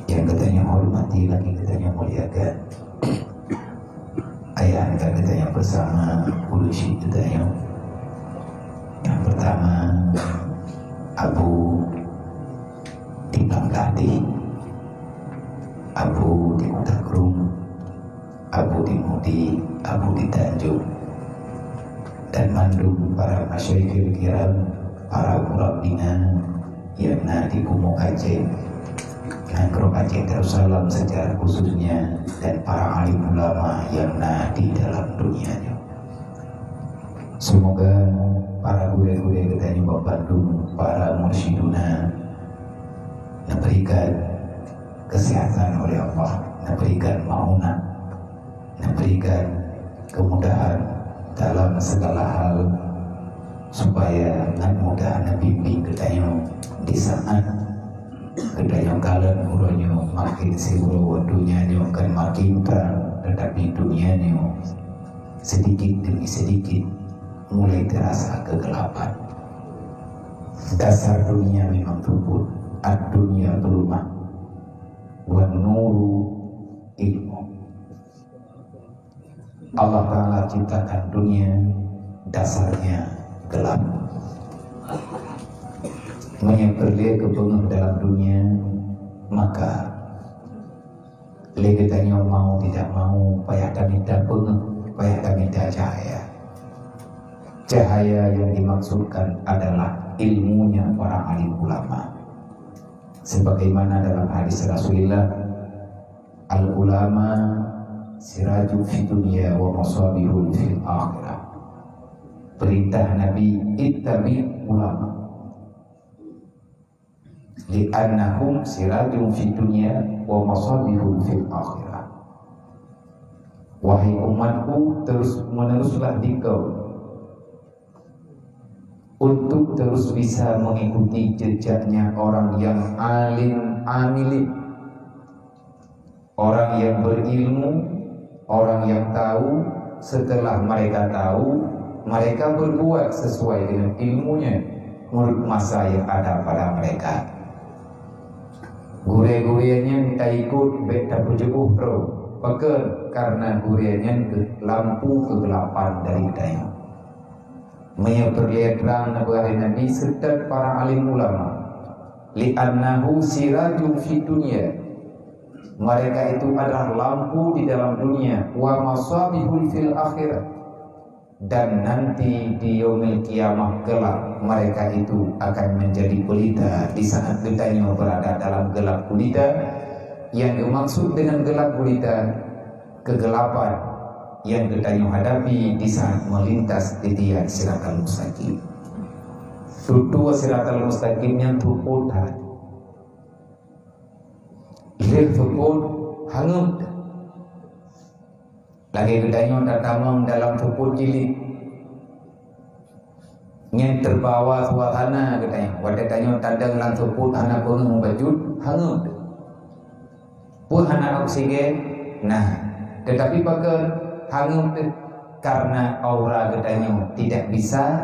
yang katanya hormati lagi katanya muliakan ayah anda katanya bersama pulusi katanya. Yang pertama Abu di Bangkati, Abu di Utakrung, Abu di Mudi, Abu di Tanjung, dan mandum para masyaikh kiram, para murabbina yang di Kumo Aceh, Nagro Aceh Darussalam secara khususnya, dan para alim ulama yang di dalam dunianya. Semoga para guru-guru kita di Bandung, para mursyiduna memberikan kesehatan oleh Allah, memberikan maunah, memberikan kemudahan dalam segala hal, supaya dengan mudah bimbing ketanya di saat ketanya kalian uronya makin sibuk dunianya akan makin terang, tetapi dunianya sedikit demi sedikit mulai terasa kegelapan. Dasar dunia memang rumput, ad-dunya zulmah wa nuru ilmu. Allah Ta'ala ciptakan dunia dasarnya gelap. Menyemperlia kepenuh dalam dunia, maka legetanya mau tidak mau payah kami tak penuh, payah kami tak cahaya. Cahaya yang dimaksudkan adalah ilmunya para alim ulama. Sebagaimana dalam hadis Rasulullah, al-ulama siraju fi dunya wa masabihul fil akhirah. Perintah Nabi ittabi ulama, li'annahum sirajun fi dunya wa masabihul fil akhirah. Wahai umatku, terus meneruslah dikau untuk terus bisa mengikuti jejaknya orang yang amilin, orang yang berilmu, orang yang tahu. Setelah mereka tahu, mereka berbuat sesuai dengan ilmunya menurut masa yang ada pada mereka. Gure-gurenya minta ikut beta pujukuh bro peker, karena gurenya lampu kegelapan dari daya. Menyperlihat terang Nabi serta para alim ulama, li'annahu sirajun fi dunya, mereka itu adalah lampu di dalam dunia, wa masabihul fil akhirah, dan nanti di yaumil kiamah kelak mereka itu akan menjadi pelita di saat getahnya berada dalam gelap gulita. Yang dimaksud dengan gelap gulita, kegelapan yang getahnya hadapi di saat melintas di tiang siratal mustaqim. Tutu siratal mustaqimnya tuput hati, ilir tuput hangut. Lagi gedanya datamang dalam tuput jilid, yang terbawa suasana gedanya. Wadetanya tandang dalam tuput anak pun membajut hangut, pun anak oksigen. Nah, tetapi pakai hangut karena aura gedanya tidak bisa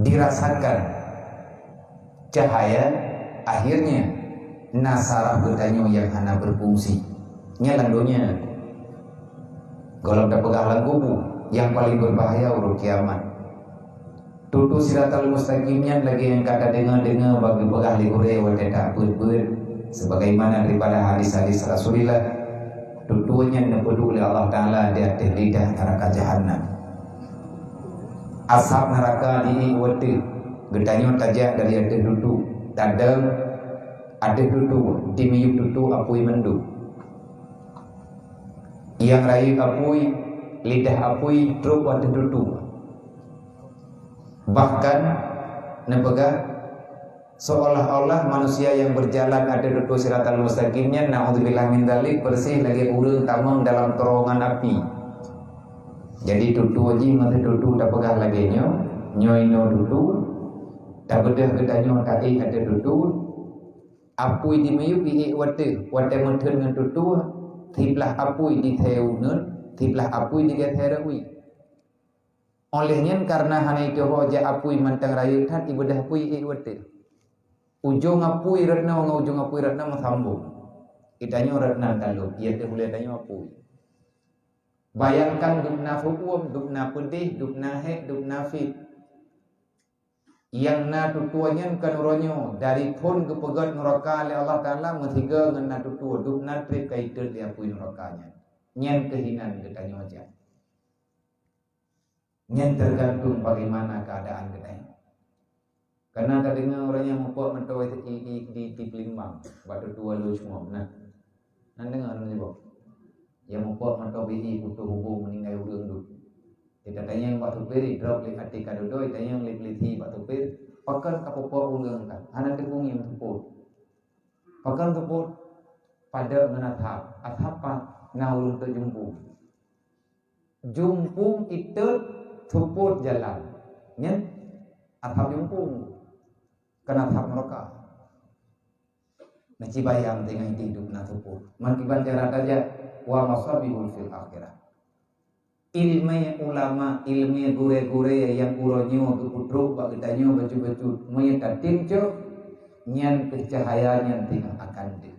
dirasakan cahaya. Akhirnya nasarah gedanya yang hanya berfungsi nyalandonya golong dah pegalan kubu yang paling berbahaya urut kiamat. Tutu siratal mustaqimnya lagi yang kata dengar bagi pegah ligure wa tidak ber sebagaimana daripada hadis-hadis Rasulullah. Tutunya dipedu oleh Allah Ta'ala di atas lidah neraka jahanam. Asap neraka di wati gedanya tajak dari atas dudu tadang ada dudu di miyuk dudu apui mendu yang rayu apui lidah apui truk wati dudu. Bahkan nepegah seolah-olah manusia yang berjalan ada dudu siratal mustaqimnya, na'udzubillah min dzalik, bersih lagi urang tamang dalam terowongan api. Jadi dudu aji mati dudu dah pegah lagi nyoy dudu dah bedah gedanya kai ada dudu apui di meyuk di wate mentun dengan dudu tiblah apui di theunun tiblah apui di gatherawi. Olehnya karena hanya itu hoja apui mantang rayu tat ibadah apui wate ujung apui ratna nga ujung apui ratna masambung itanya ratna kalau ia teh boleh tanya apui. Bayangkan dubna hukum, dubna pedih, dubna he, dubna fit. Yang na tutuanya kan uronyo dari pun kepegat neraka oleh Allah Taala metiga dengan na tutua dubna trip kaitan dia apui nerakanya. Nyen kehinan katanya aja. Nyen tergantung bagaimana keadaan katanya. Karena kadang orangnya membuat mentau di Pelimbang, batu tua lu semua. Nah dengar nanti bok. Yang membuat mentau biji butuh hubung meninggal udang dulu. Kita tanya yang batu peri drop di hati kadodoi, tanya yang lipiti batu peri, pakan kapopor udang kan. Anak tepung yang teput. Pakan teput pada menatap, atapa naul untuk jumpung. Jumpung itu teput jalan. Nya atap jumpung. Kena tahap mereka naci bayang dengan hidup natupur makiban cara saja wa masabihul fil akhirah ilmu ulama ilmu gure-gure yang uronyo keputruk bagitanyo baju-baju menyetatim cok nyan kecahayaan tinggal akan di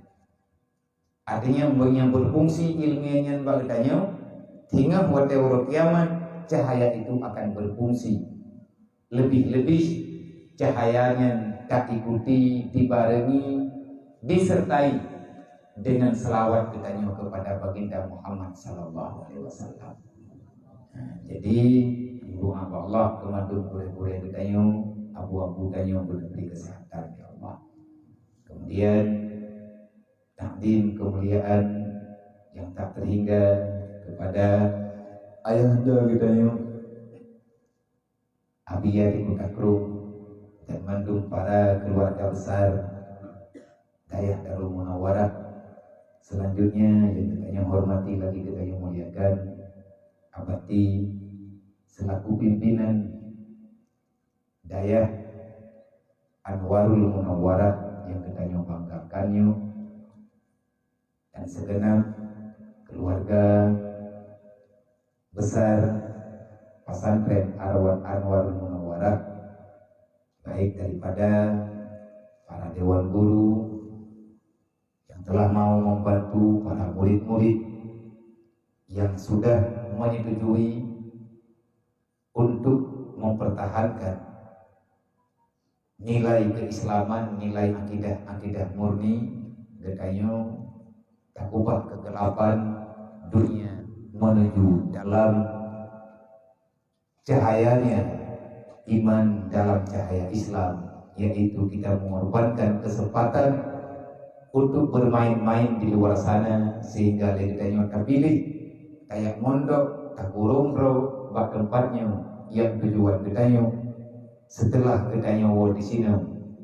artinya yang berfungsi ilmiahnya bagitanyo tinggal buat teori kiamat cahaya itu akan berfungsi lebih-lebih cahayanya tak ikuti, dibarengi, disertai dengan selawat kitanya kepada baginda Muhammad sallallahu alaihi wasallam. Jadi ibu Allah kemadun boleh-boleh kitanya abu-abu kitanya beri kesehatan ya Allah. Kemudian takdim kemuliaan yang tak terhingga kepada ayahanda kitanya Abiyah Ibnu Takrum dan mandung para keluarga besar Dayah Darul Munawwarah. Selanjutnya yang kita hormati lagi kita yang muliakan Abati selaku pimpinan Dayah Anwarul Munawwarah yang kita banggakannya dan segenap keluarga besar pesantren Anwarul Munawwarah, baik daripada para dewan guru yang telah mau membantu para murid-murid yang sudah menyetujui untuk mempertahankan nilai keislaman, nilai akidah murni, getayo takubah kegelapan dunia menuju dalam cahayanya iman dalam cahaya Islam, yaitu kita mengorbankan kesempatan untuk bermain-main di luar sana sehingga kita terpilih kayak mondok, takurungro, bak tempatnya yang tujuan kita setelah kita di sini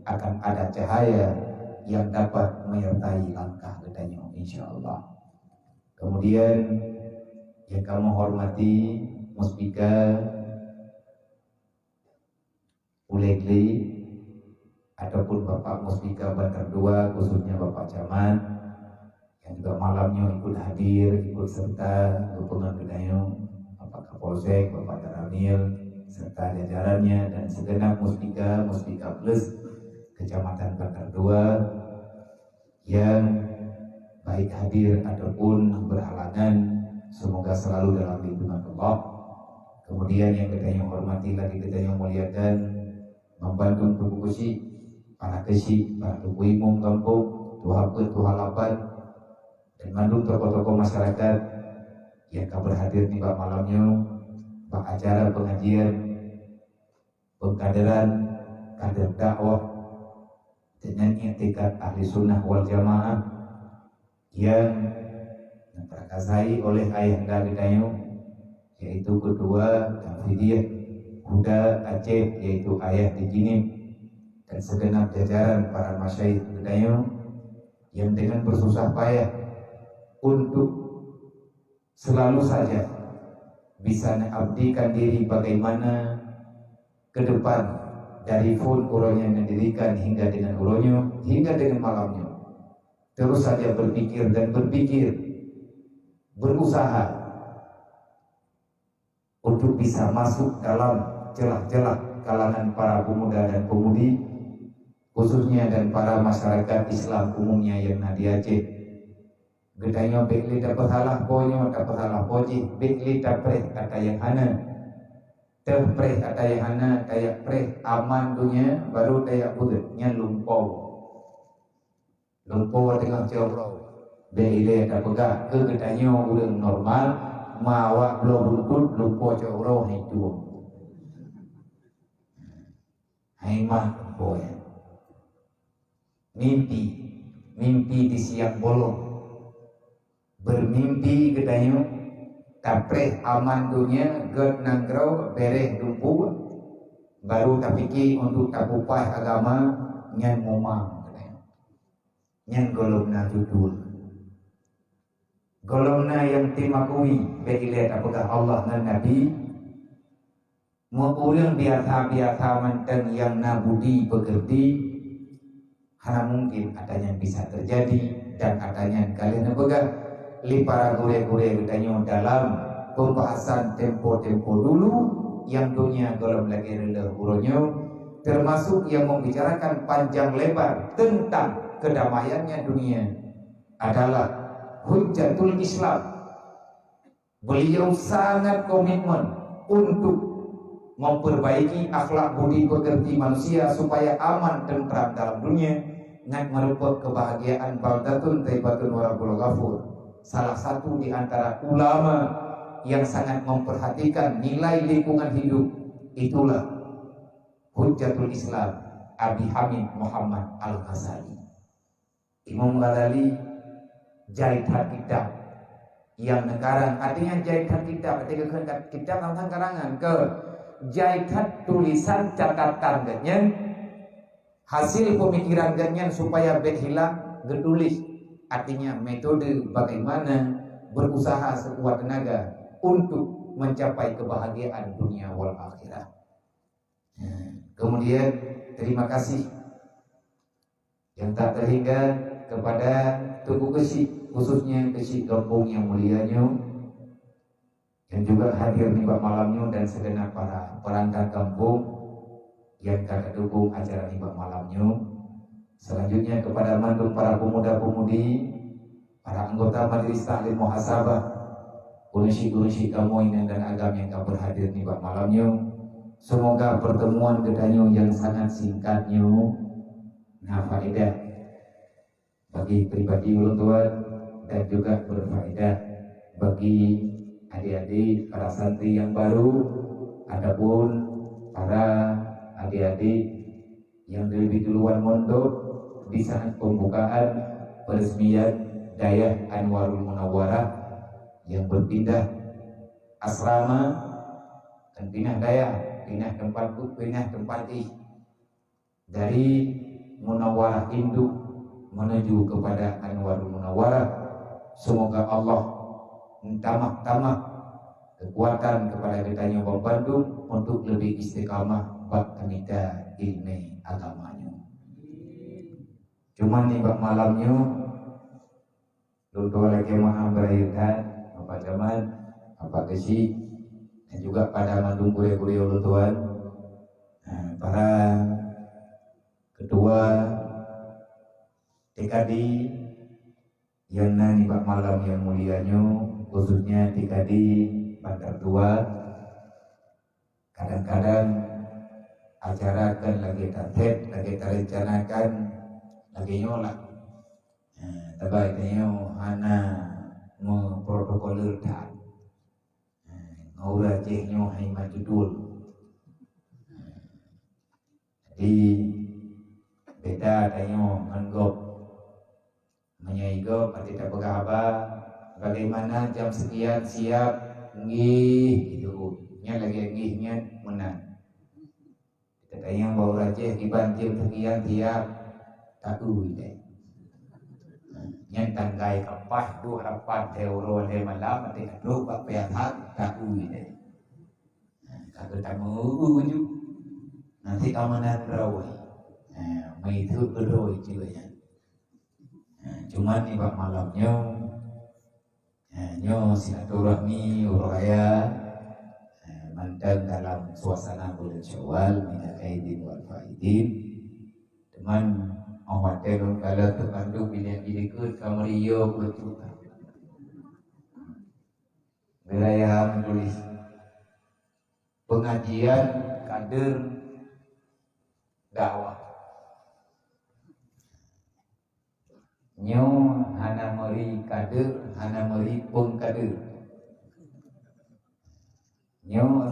akan ada cahaya yang dapat menyertai langkah kita insyaallah. Kemudian yang kamu hormati Muspika Ulegli ataupun Bapak Muspika Bantar 2, khususnya Bapak Camat yang juga malamnya ikut hadir, ikut serta dukungan kedayo Bapak Kapolsek, Bapak Daramil serta jajarannya dan segenap Muspika Plus Kecamatan Bantar 2 yang baik hadir ataupun berhalangan, semoga selalu dalam lindungan Allah. Kemudian yang kita yang hormati lagi, kita yang muliakan membantu tubuh kusi, para kesi, para tubuh imum kampung, tuha lapan, dan mandung tokoh-tokoh masyarakat yang akan berhadir di malamnya, bak acara pengajian, pengkaderan, kader dakwah dengan i'tikad ahli sunnah wal jamaah yang terkasai oleh ayahanda kita yaitu kedua Hafidiyah Huda Aceh, yaitu ayah di Jinim, dan segenap jajaran para masyaikh kita yang dengan bersusah payah untuk selalu saja bisa mengabdikan diri bagaimana ke depan dari fun uronya yang didirikan hingga dengan uronya hingga dengan malamnya terus saja berpikir berusaha untuk bisa masuk dalam celah-celah kalangan para pemuda dan pemudi, khususnya dan para masyarakat Islam umumnya yang di Aceh. Gedanya bekli dapat salah ponyo dapat salah poji bekli dapat kata yang hana terpreh kata yang hana kayak preh aman dunia baru kayak budetnya lumpau tengah jauh bekli dapat gak ke gedanya udah normal mawa belum buntut lumpau jauh itu haimah boy mimpi di siang bolong bermimpi gedanya kapreh aman dunia ged nanggrau bereh dumpu baru tapiki untuk tapupah agama nyan momang nyan golongna judul golongna yang timakui begilet apakah Allah dan Nabi mau ulang biasa mantan yang nabudi begerti hanya mungkin adanya bisa terjadi dan adanya kalian pegang li para gure-gure gedanya dalam pembahasan tempo-tempo dulu yang dunia golong lagi relahurnya termasuk yang membicarakan panjang lebar tentang kedamaiannya dunia adalah Hujjatul Islam. Beliau sangat komitmen untuk memperbaiki akhlak budi pekerti manusia supaya aman dan tentram dalam dunia ngan merebut kebahagiaan baldatun taibatun warabul ghafur. Salah satu di antara ulama yang sangat memperhatikan nilai lingkungan hidup itulah Hujjatul Islam Abi Hamid Muhammad Al-Ghazali. Imam Ghazali jahit kitab yang negarang artinya jahit kitab ketika kitab tentang karangan ke jahit tulisan catatan ganyan hasil pemikiran ganyan supaya berhilang getulis artinya metode bagaimana berusaha sekuat tenaga untuk mencapai kebahagiaan dunia wal akhirah. Kemudian terima kasih yang tak terhingga kepada Tugu Kesik, khususnya Kesik Kampung yang mulianya yang juga hadir di malamnya dan segenap para perangkat kampung yang kakak dukung acara di malamnya. Selanjutnya kepada mandu para pemuda-pemudi, para anggota majelis taklim muhasabah, urusi kamu dan agam yang kau berhadir di malamnya. Semoga pertemuan kedanyo yang sangat singkatnya faedah bagi pribadi ulun tuan dan juga berfaedah bagi adik-adik para santri yang baru, adapun para adik-adik yang lebih duluan mondok di saat pembukaan peresmian Dayah Anwarul Munawwarah yang berpindah asrama dan pindah dayah, pindah tempat dari Munawwarah Induk menuju kepada Anwarul Munawwarah. Semoga Allah tamak kekuatan kepada kitanya Bang Bandung untuk lebih istiqamah bak kanita ilmu agamanya. Cuman nih bak malamnya untuk lagi maha berayukan Bapak Jaman, Bapak Kesi dan juga pada mandung gure-gure ulun tuan, para ketua TKD yang nih bak malam yang mulianya, khususnya TKD Bandar Tua. Kadang-kadang acara kan lagi target, lagi terencanakan, lagi nyolak. Tabaiknya hana memprotokolir dan ngaura cehnya hanya judul. Jadi beda tanya menggop menyaigop tidak apa bagaimana jam sekian siap ngih gitu nya lagi ngihnya menang kita tanya bahwa raja dibanjir sekian siap tahu deh nya tanggai kapah du harapan teoro le malam mati adu pak pehat tahu deh kagak tamu uju nanti kamanan rawai mai itu beroi juga ya. Cuman nih bak malamnya nyo silaturahmi uraya mantan dalam suasana bulan Syawal minal aidin wal faidin cuman awak telung kalau terbantu bila kamario berjuta wilayah menulis pengajian kader dakwah nyo hana meri kader hana meri pengkader nyo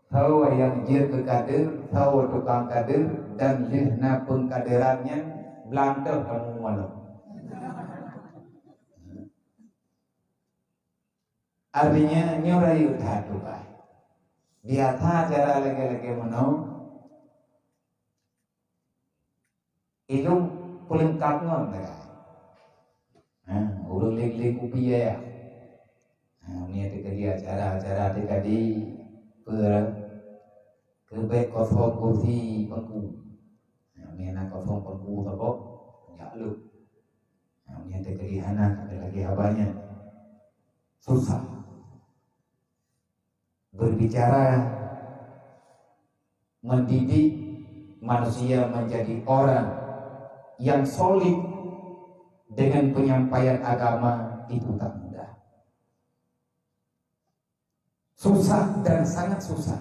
tahu yang jir ke kader tahu tukang kader dan lihna pengkaderannya belanda kamu malam artinya nyorai utah tukai biasa cara lagi-lagi menau itu pelengkap ngon urung leg-leg upia ya ini ada acara-acara di kebek kosong kursi pengku ini anak kosong pengku sebab ya lu ini ada kelihana ada lagi abahnya susah berbicara mendidik manusia menjadi orang yang solid dengan penyampaian agama itu tak mudah, susah dan sangat susah.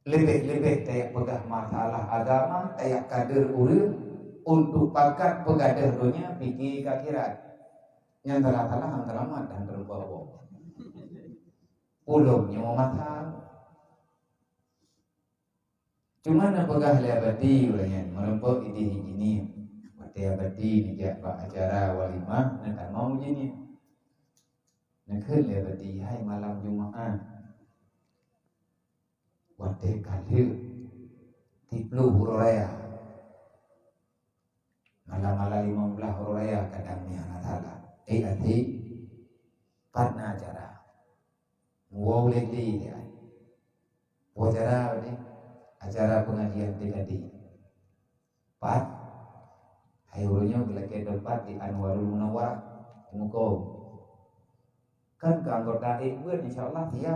Lebih-lebih tayak pegang masalah agama tayak kader uril untuk pakat pegadah dunia fikir akhirat yang telah-telah antara dan terbawa ulumnya mau masalah cuma nak pegah liabati ulangnya merempok ini gini liabati ni jak pak acara walimah nak tak mau gini nak ke liabati hai malam Jumaat wate kali tiplu huraya malam-malam 15 huraya kadang ni anak salah nanti partner acara wow lagi dia acara pengajian tadi pat hayunya bila kedepan di Anwarul Munawwar muko kan ke anggota ikut insyaallah dia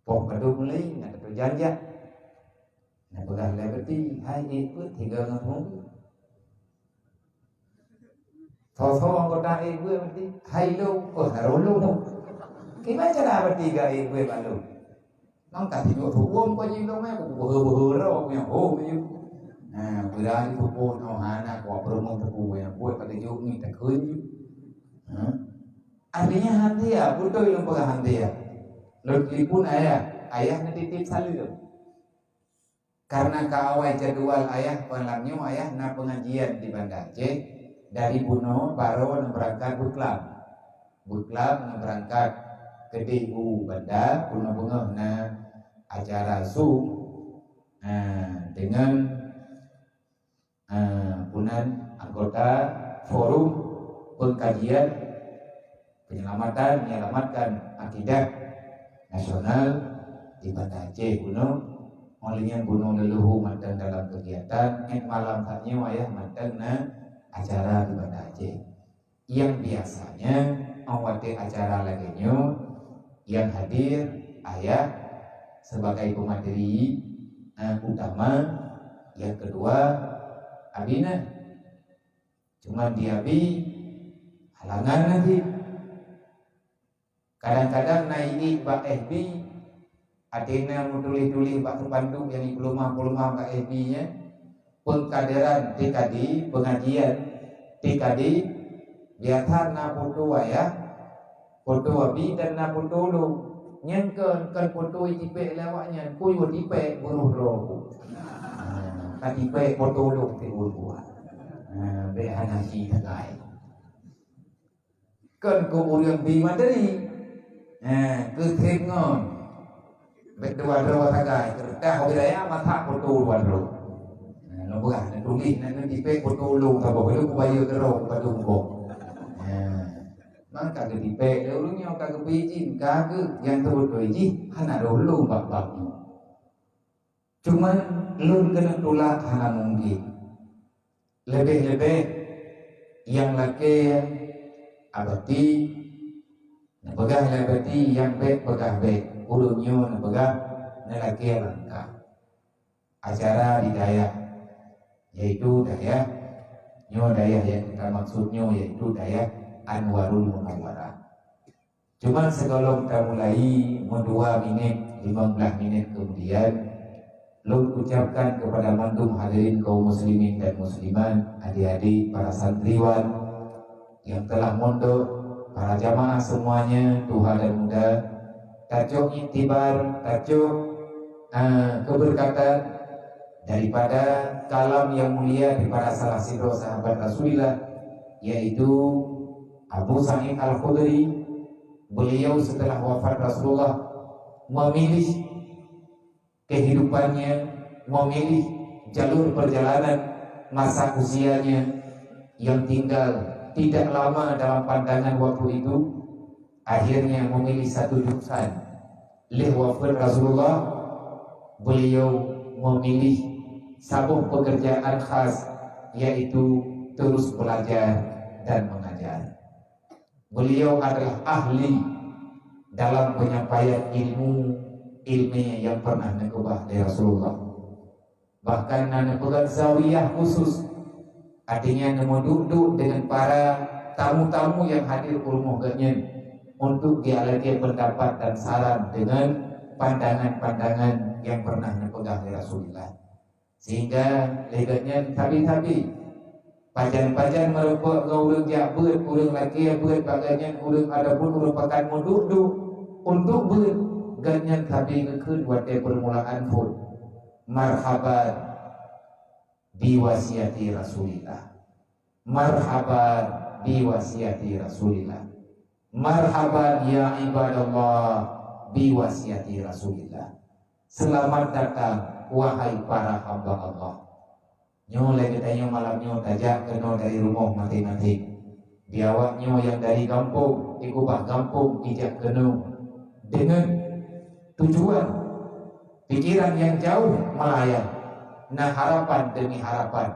pok kadu mulai nak perjanjian nak pegang lebeti hai ikut 3 ngomong Thosok anggota ibu berarti hai lu, harulu tu. Kita cara bertiga ibu balu. Nang tadi tu uang kau jilu mai, berhura punya oh punya. Berani tu pun anak kau berumur tu punya buat pada jauh ni tak kerja. Artinya hati ya, betul yang pegang hati ya. Lalu pun ayah nanti salu. Karena kawai jadwal ayah malamnya ayah nak pengajian di Banda Aceh. Dari Buno baru berangkat buklab berangkat ke Debu Banda Buno Bunga acara Zoom dengan punan anggota forum pengkajian menyelamatkan akidah nasional di Banda Aceh Buno olehnya Buno leluhu matang dalam kegiatan malam saatnya ayah matang acara di Banda Aceh yang biasanya awati acara laginya yang hadir ayah sebagai pemateri utama yang kedua abina cuma diabi halangan nanti kadang-kadang naik bak FB adena tulis-tulis bak bantu yang pelumah-pelumah bak FB nya pengkaderan TKD pengajian TKD biasa na foto ayah foto abi dan na foto lu nyengken kan foto ipe lewatnya kuy ipe bunuh roh kan ipe foto lu timbul buat behana si tagai kan ko urang bi mandiri ke thengon berdua tagai dah wilayah mata foto buat lu nó bukan tulis nanti tipe foto lu tak boleh ku bayar terus padung kok maka ke tipe dulunya kagak izin kagak yang terus izin hana dulu bab cuman lu kena tolak hana mungkin lebih yang laki abadi pegah abadi yang baik pegah baik ulunya pegah laki langkah acara di Dayak, yaitu Dayak yang kita maksudnya yaitu Dayak Anwarul Munawwarah. Cuman segolong kita mulai 2 menit 15 menit kemudian lu ucapkan kepada mandum hadirin kaum muslimin dan muslimat, adik-adik, para santriwan yang telah mondok, para jamaah semuanya, tua dan muda, tajuk intibar, tajuk keberkatan daripada kalam yang mulia daripada salah satu sahabat Rasulullah, yaitu Abu Sa'id Al-Khudri. Beliau setelah wafat Rasulullah memilih kehidupannya, memilih jalur perjalanan masa usianya yang tinggal tidak lama dalam pandangan waktu itu, akhirnya memilih satu jurusan. Leh wafat Rasulullah, beliau memilih satu pekerjaan khas, yaitu terus belajar dan mengajar. Beliau adalah ahli dalam penyampaian ilmiah yang pernah dikubah dari Rasulullah. Bahkan nana pegang zawiyah khusus, artinya nemu duduk dengan para tamu-tamu yang hadir ke rumah genyen untuk dialami pendapat dan saran dengan pandangan-pandangan yang pernah dipegang dari Rasulullah. Sehingga legatnya tabi-tabi pajan-pajan merupakan orang jak beut, orang laki yang beut bagainya, orang ada pun orang pakai duduk untuk beut ganyan tapi kekun buat permulaan pun marhaban biwasiati Rasulillah, marhaban biwasiati Rasulillah, marhaban ya ibadallah biwasiati Rasulillah. Selamat datang wahai para hamba Allah. Nyo lagi tanya malamnya tajak kena dari rumah masing-masing. Biawaknya yang dari kampung, ikubah kampung ijak kena dengan tujuan pikiran yang jauh melayang. Nah harapan demi harapan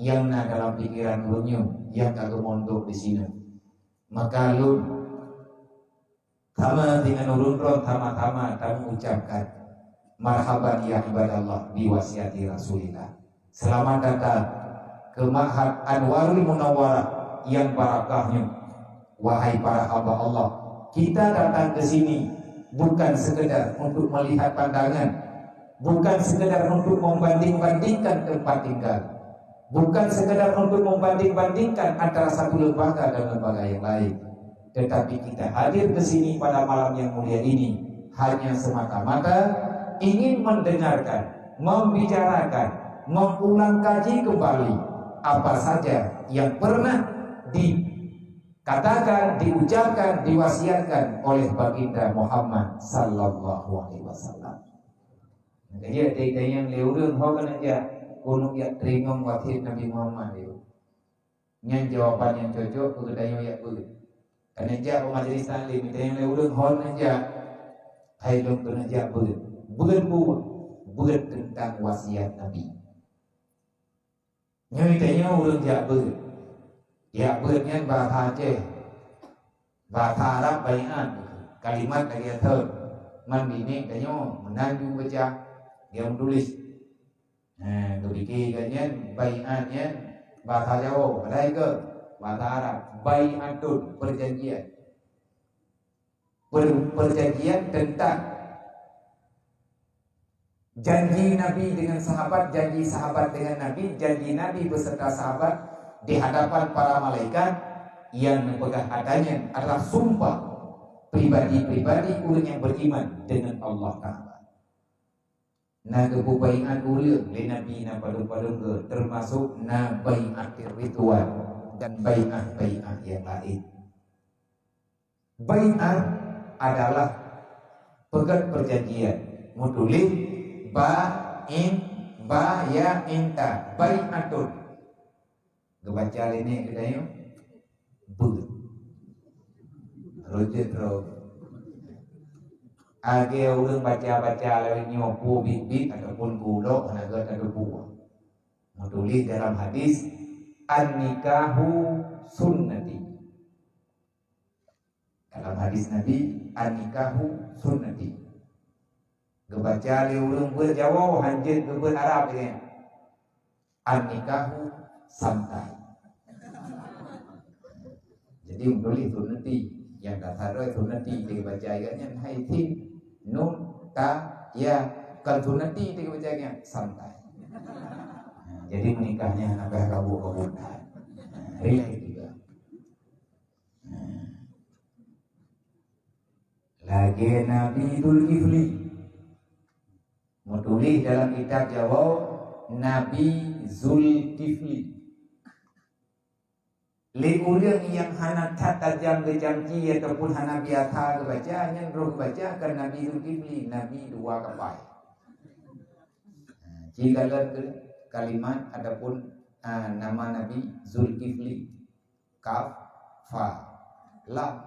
yang na dalam pikiran lunyo yang kagak mondok di sini. Maka lu sama dengan urun ron tama-tama kamu ucapkan marhaban ya ibadallah biwasiati Rasulillah. Selamat datang ke Ma'had Anwarul Munawwarah yang barakahnya. Wahai para hamba Allah, kita datang ke sini bukan sekedar untuk melihat pandangan, bukan sekedar untuk membanding-bandingkan tempat tinggal, bukan sekedar untuk membanding-bandingkan antara satu lembaga dan lembaga yang lain, tetapi kita hadir ke sini pada malam yang mulia ini hanya semata-mata ingin mendengarkan, membicarakan, mengulang kaji kembali apa saja yang pernah dikatakan, diucapkan, diwasiatkan oleh baginda Muhammad sallallahu alaihi wasallam. Jadi ada yang leureung hokan aja kuno ya teringong wahid Nabi Muhammad itu. Nyan jawaban yang cocok kegedayo ya beut. Karena ja majelis taklim yang leureung hon aja hai dong kena ja beut. Beut tentang wasiat Nabi. Nyatanya orang jak beut, ya beutnya bahasa Aceh, bahasa Arab bayan, kalimat dari atas, man bini kanyo menanju baca, dia menulis, kebikinannya bayannya bahasa Jawa, ada ke bahasa Arab, bayatun perjanjian, perjanjian tentang janji Nabi dengan sahabat, janji sahabat dengan Nabi, janji Nabi beserta sahabat di hadapan para malaikat yang memegang adanya adalah sumpah pribadi-pribadi orang yang beriman dengan Allah Ta'ala. Nah kebubaian ulian di Nabi na padung-padung termasuk na bai'atir ritual dan bai'ah yang lain. Bai'ah adalah pegang perjanjian, mutulis ba ya inta bai'atun. Kebaca ini kita yuk beut rojit ro age urang baca-baca lewat nyopo bibit ataupun bulok naga ada buah. Menulis dalam hadis an-nikahu sunnati. Dalam hadis Nabi an-nikahu sunnati. Gebaca li urang berjawa hanjeut bebeun Arab ini. An-nikahu santai. Jadi boleh tu nanti yang dasar itu nanti dibaca ayatnya hai tin nun ta ya kan tu nanti dibacanya santai. Jadi menikahnya agak kabur-kaburan. Relay juga. Lagi Nabi Zulkifli menulis dalam kitab Jawa Nabi Zulkifli. Li urang yang hana tajam kejanji ataupun hana biasa kebacanya roh baca kan Nabi Zulkifli, Nabi dua kapai. Jika kalimat adapun nama Nabi Zulkifli kaf fa lam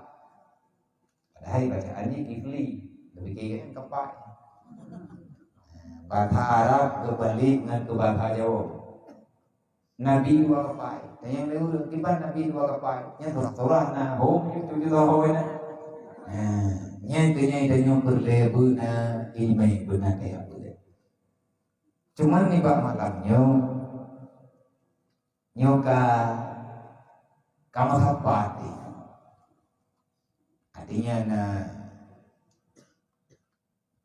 padahal bacaannya kifli lebih kaya kapai. Bahasa Arab kebalik dengan ke bahasa Jawa. Nabi dua kapai. Dan yang lain tiba Nabi dua kapai. Nya surah nah hom itu tahu na. Nya itu nya berlebu na ilmu benar kayak boleh. Cuman nih Pak malamnya nyoka kamu sapati. Artinya na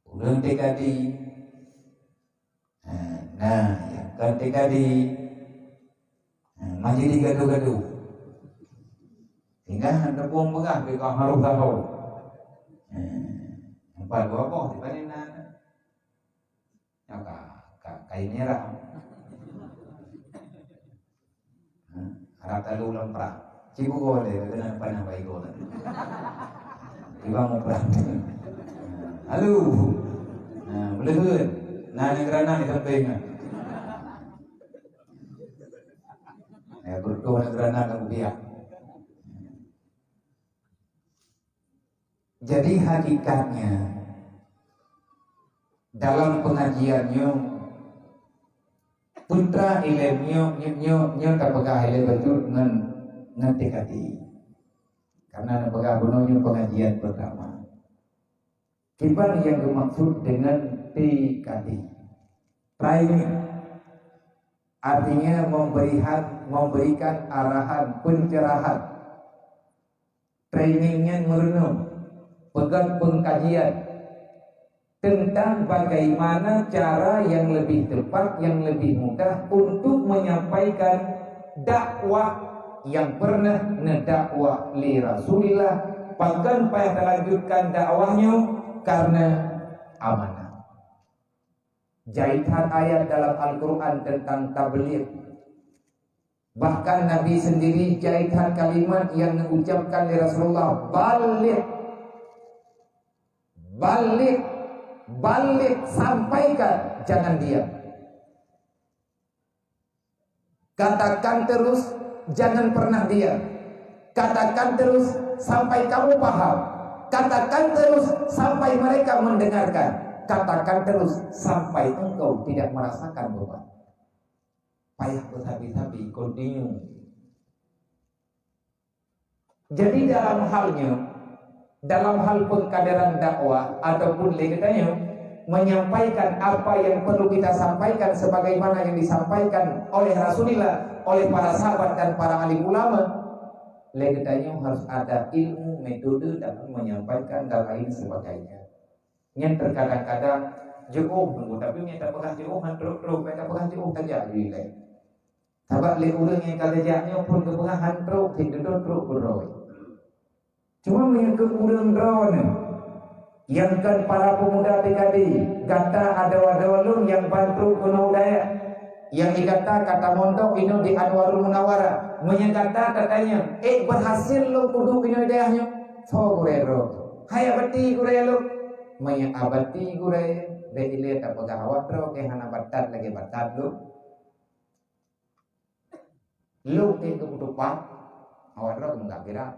urang tekadi nah yang ketika masih digaduh-gaduh sehingga hendak buang megah beka harus tahu empat dua kok di mana nyaka kain merah harap talu lemprak cipu boleh kena panah baik boleh tiba mau perang halo boleh nah negara di sampingnya berdua negara kemudian. Jadi hakikatnya dalam pengajiannya putra ilmunya nyo kapagah ile betul ngan tekati. Karena napagah gunanya pengajian pertama. Kiban yang dimaksud dengan tekati. Training artinya memberikan arahan, pencerahan. Trainingnya merenung, pegang pengkajian tentang bagaimana cara yang lebih tepat, yang lebih mudah untuk menyampaikan dakwah yang pernah ngedakwah li Rasulillah, bahkan payah melanjutkan dakwahnya karena amanah. Jahitan ayat dalam Al-Quran tentang tabligh. Bahkan Nabi sendiri jahitan kalimat yang mengucapkan dari Rasulullah, balik, sampaikan, jangan diam. Katakan terus, jangan pernah diam. Katakan terus sampai kamu paham. Katakan terus sampai mereka mendengarkan. Katakan terus sampai engkau tidak merasakan beban. Payah berhabi-habi, continue. Jadi dalam hal pengkaderan dakwah ataupun legetanya menyampaikan apa yang perlu kita sampaikan sebagaimana yang disampaikan oleh Rasulullah, oleh para sahabat dan para alim ulama, legetanya harus ada ilmu, metode dalam menyampaikan dan lain sebagainya. Yang terkadang-kadang jauh nunggu tapi minta pegah jauh hantruk minta pegah jauh saja juga. Sebab le urang yang kalajaknya pun kepegah hantruk tidak truk beroi. Cuma mengikut urang drone yang kan para pemuda PKD kata ada walun yang bantu kuno daya yang dikata montok ini di Anwarul Munawara menyatakan katanya berhasil lo kudu ini dayanya so gurero hai abati gurelo maya abati gure beile ta pagawat ro ke hana batat lagi batat lu ke kebutuhan awat ro enggak kira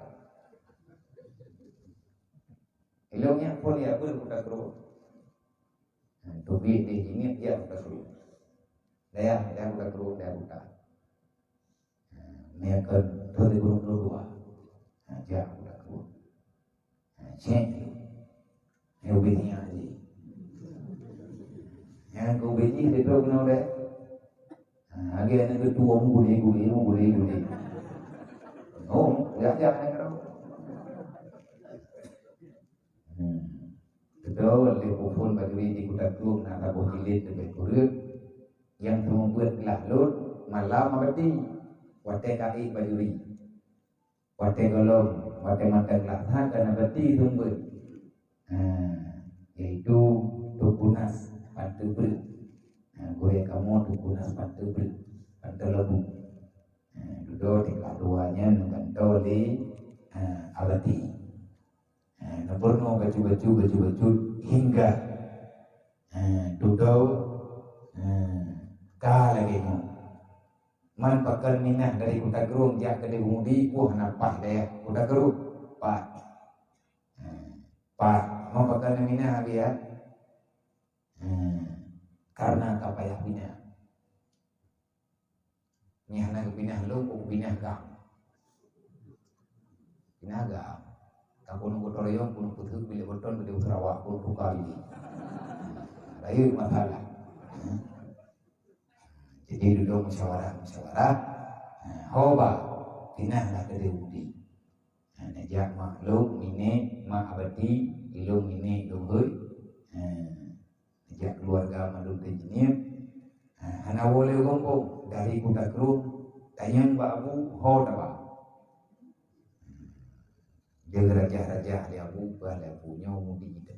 ilmunya pun ya pun buka terus tubi di sini dia buka terus dia buka terus dia buka mereka 2022 dia buka terus cek ubihnya aja Yang kau biji dia tu kena dah. Lagi yang kedua guli. Oh, lihat yang kau. Betul, dia pun bagi di kuda tu nak tabuh jilid lebih kurang. Yang membuat lalut malam abadi. Wate kai bajuri. Wate golong, wate mata kelakhan dan abadi tumbut. Yaitu tukunas pantu ber. Goyang kamu tukunas pantu ber. Pantu lebu. Duduk di keduanya nungganto di abadi. Naburno baju hingga duduk lagi ni. Man pakar minah dari Kota Gerung dia ke Demudi, nampak dia Kota Gerung, pak, man pakar minah dia, karena kapayah minah. Ni anak pinah lu, pinah gam, pinah gam. Kalau nunggu toriyong, pun putih pilih beton, pilih Sarawak, pun buka ini. Lain masalah. Jadi duduk musyawarah. Hoba pinah lah ke Demudi. Najak maklum ini mak abadi, ilung ini luhur. Najak keluarga malum terjenim. Anak boleh gombong dari Kota Gerung, tayang babu ho dah. Dia raja dia punya umudi kita.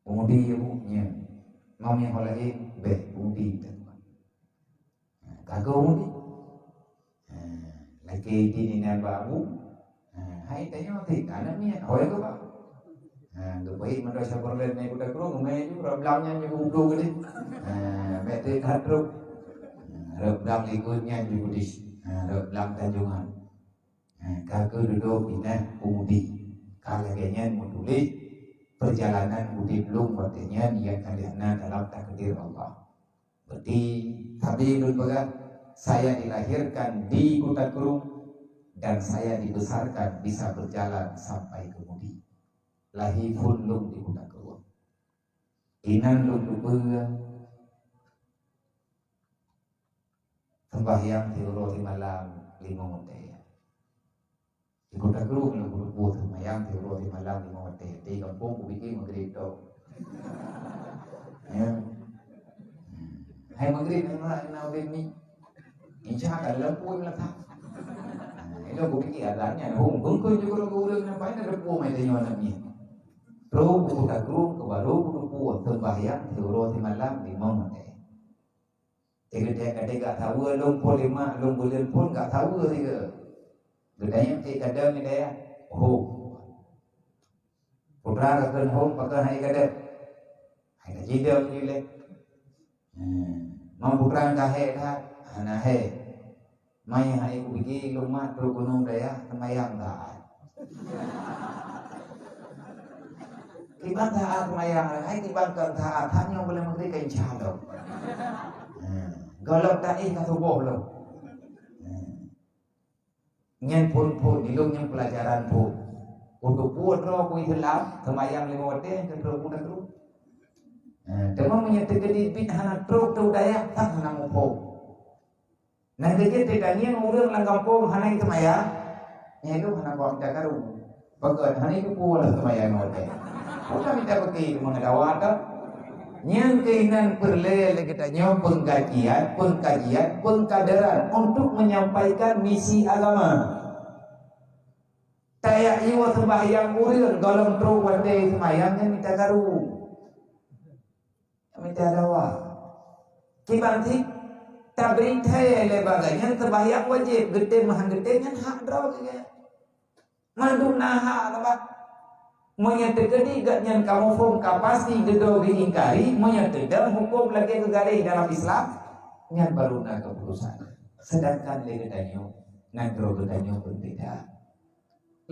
Umudi punya, mau yang lain umudi kita. Kagak umudi. Lagi di ni babu, hai tanya nanti anak ni, hoy ke pak? Gapoi madrasah perlen ni Kota Gerung, mai juga belangnya juga udah gede. Bete kadruk, belang ikutnya juga di, belang Tanjungan. Kagak duduk pindah umudi. Kalau kayaknya mau tulis perjalanan umudi belum artinya niat kalian dalam takdir Allah. Berarti tadi dulu saya dilahirkan di Kota Gerung dan saya dibesarkan bisa berjalan sampai ke Mudi. Lahirun lum di Kota Gerung. Inan lum dubega. Sembahyang di malam 5 menit. Di Kota Gerung yang berbuat semayang di malam 5 menit. Di kampung aku bikin maghrib tu. Hai maghrib ni. Insya Allah pun lah tak. Itu aku bikin adanya. Bungkul juga aku ulang nampak ada puan mai tanya anak ni. Terus Kota Gerung ke baru berbuat sembahyang di malam 5 menit. Dia tahu long pun 5 long bulan pun tak tahu juga. Gedanya kadang ni dia, putra akan pakai hai kadang, hai jidam ni le, mam putra dah hai, mai hai uji lumat tu gunung dia, semayang tak, tiba tak semayang, hai tiba tak, hanya boleh mengerti kain calo, golok tak subuh lo. Nyen pun dilung yang pelajaran pun untuk buat roh kui hilang semayang 5 waktu ke roh pun terus. Demam menyatakan di bit hana truk tu daya tak hana mupo. Nah dia tidak nyen urang lang kampung hana itu semayang. Nyelu hana kau minta karu. Bagai hana itu pula semayang waktu. Kita minta pergi mengadawat. Yang keinginan perlele kita nyom pengkajian, pengkaderan untuk menyampaikan misi agama. Tayak iwa sembahyang uril golong truk wadai sembahyangnya minta karu, minta dawa. Kibanti tabrik thay lebaganya sembahyang wajib gede mahang gede kan hak draw kaya. Mandum naha apa? Menyatakan gaknya kamu hukum kapasi gedor diingkari, menyatakan hukum lagi negara dalam Islam yang baru nak keputusan. Sedangkan legedanyo nagro gedanyo berbeda.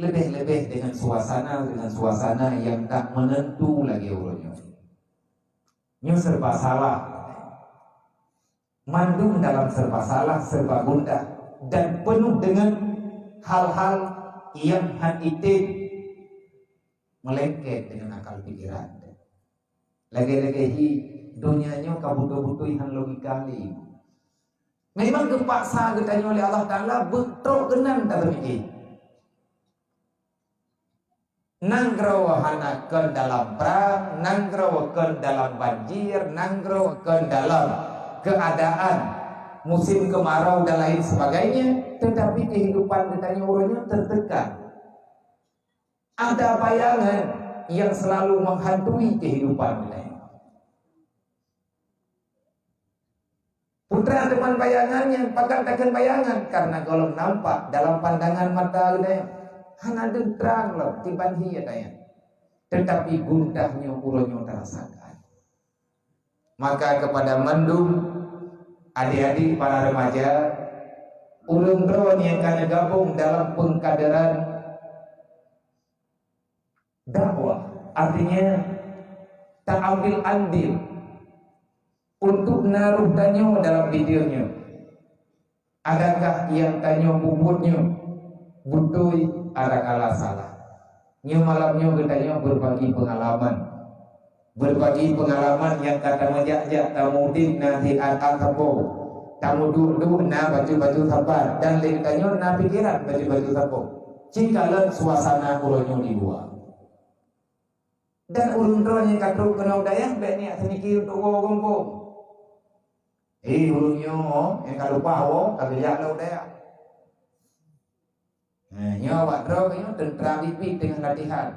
Lebih-lebih dengan suasana yang tak menentu lagi urutnya. Ini serba salah. Mandum dalam serba salah, serba gundah dan penuh dengan hal-hal yang hanitin melengket dengan akal pikiran. Lagi-lagi dunianya kabutuh-butuhan logika li. Memang kepaksa ketanya oleh Allah Ta'ala betul kenan tak terpikir. Nanggrawahanakan dalam perang, nanggrawahkan dalam banjir, nanggrawahkan dalam keadaan musim kemarau dan lain sebagainya. Tetapi kehidupan ketanya orangnya tertekan. Ada bayangan yang selalu menghantui kehidupan kita. Putra teman bayangannya, pakan takkan bayangan karena kalau nampak dalam pandangan mata kita, hanya terang loh, tiban hiya tanya. Tetapi gundahnya uronya terasakan. Maka kepada mendung adik-adik para remaja, ulun drone yang kena gabung dalam pengkaderan dakwah, artinya tak ambil andil untuk naruh tanyo dalam videonya. Adakah yang tanyo bubutnya butui ada kala salah. Nyo malamnya katanya berbagi pengalaman yang kata menjak-jak tamudin nanti al-tapo tamu dulu na baju-baju sabar dan lekanya na pikiran baju-baju sapo. Jikalau suasana ulonyo di luar dan ulun yang kadro kena udaya baik niat semikir untuk gompong. Ulunyo yang kalau paho kagak lo udaya. Nah, nyawa drog ini tentram bibit dengan latihan.